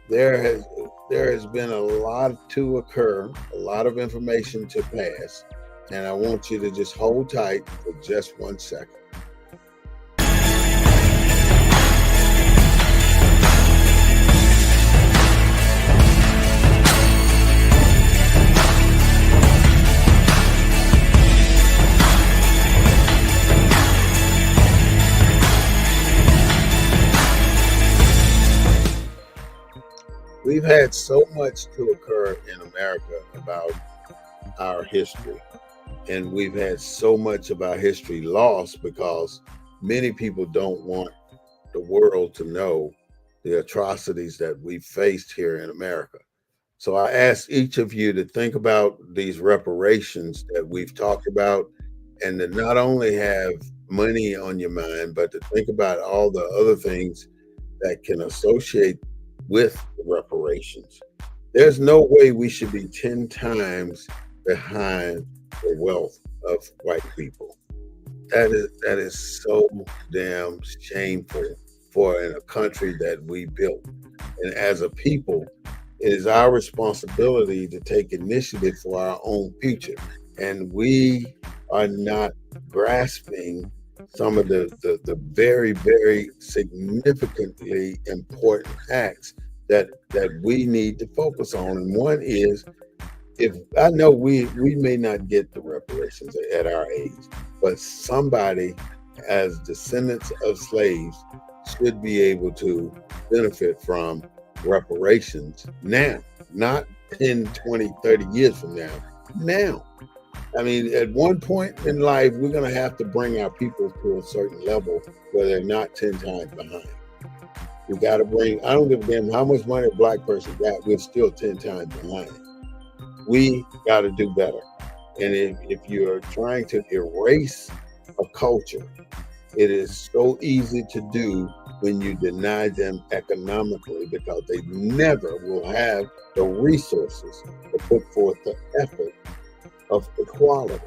There has been a lot to occur, a lot of information to pass, and I want you to just hold tight for just 1 second. We've had so much to occur in America about our history, and we've had so much of our history lost because many people don't want the world to know the atrocities that we faced here in America. So I ask each of you to think about these reparations that we've talked about, and to not only have money on your mind, but to think about all the other things that can associate with reparations. There's no way we should be 10 times behind the wealth of white people. That is so damn shameful for in a country that we built. And as a people, it is our responsibility to take initiative for our own future. And we are not grasping some of the very, very significantly important acts that we need to focus on. And one is, if I know we may not get the reparations at our age, but somebody as descendants of slaves should be able to benefit from reparations now, not 10, 20, 30 years from now. I mean, at one point in life, we're going to have to bring our people to a certain level where they're not 10 times behind. We got to bring, I don't give a damn how much money a black person got, we're still 10 times behind. We got to do better. And if you're trying to erase a culture, it is so easy to do when you deny them economically, because they never will have the resources to put forth the effort of equality.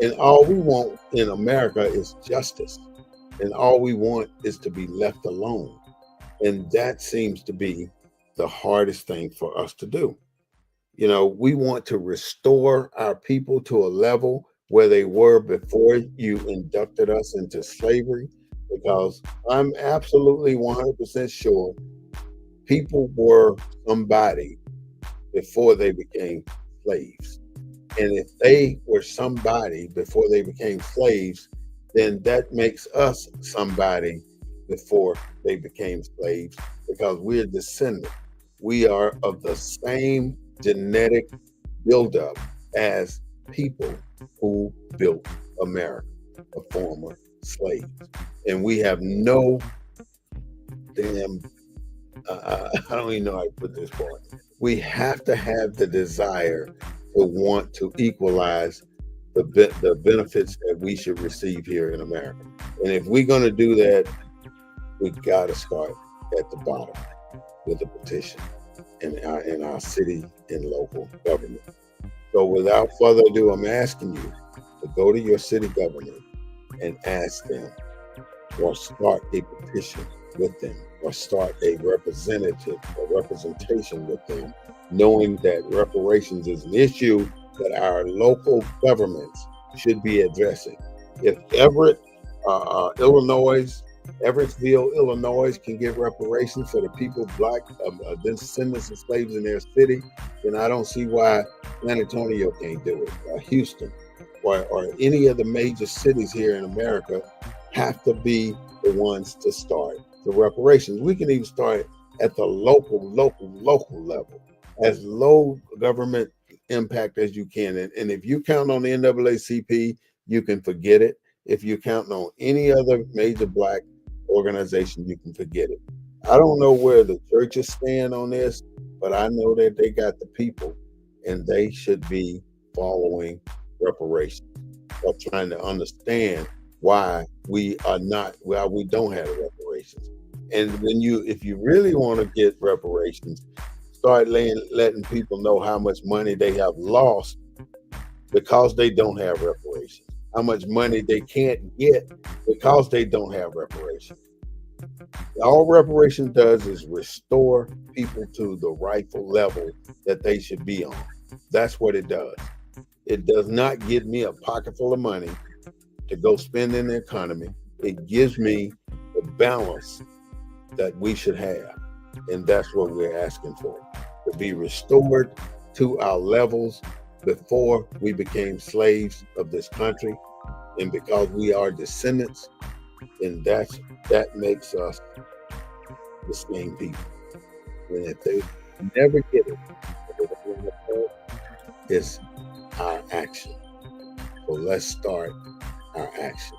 And all we want in America is justice. And all we want is to be left alone. And that seems to be the hardest thing for us to do. You know, we want to restore our people to a level where they were before you inducted us into slavery, because I'm absolutely 100% sure people were somebody before they became slaves. And if they were somebody before they became slaves, then that makes us somebody before they became slaves, because we're descendants. We are of the same genetic buildup as people who built America, the former slaves. And we have no damn, I don't even know how to put this point. We have to have the desire to want to equalize the benefits that we should receive here in America. And if we're going to do that, we got to start at the bottom with a petition in our city and local government. So without further ado, I'm asking you to go to your city government and ask them, or start a petition with them, or start a representation with them, knowing that reparations is an issue that our local governments should be addressing. If Everettsville, Illinois can get reparations for the people, black descendants of slaves in their city, then I don't see why San Antonio can't do it, or Houston, or any of the major cities here in America have to be the ones to start the reparations. We can even start at the local level, as low government impact as you can. And if you count on the NAACP, you can forget it. If you count on any other major black organization, you can forget it. I don't know where the churches stand on this, but I know that they got the people, and they should be following reparations, or trying to understand why we don't have reparations. And if you really want to get reparations, start letting people know how much money they have lost because they don't have reparations, how much money they can't get because they don't have reparations. All reparation does is restore people to the rightful level that they should be on. That's what it does. It does not give me a pocket full of money to go spend in the economy. It gives me the balance that we should have. And that's what we're asking for, to be restored to our levels before we became slaves of this country. And because we are descendants, and that makes us the same people. And if they never get it, it's our action. So let's start our action.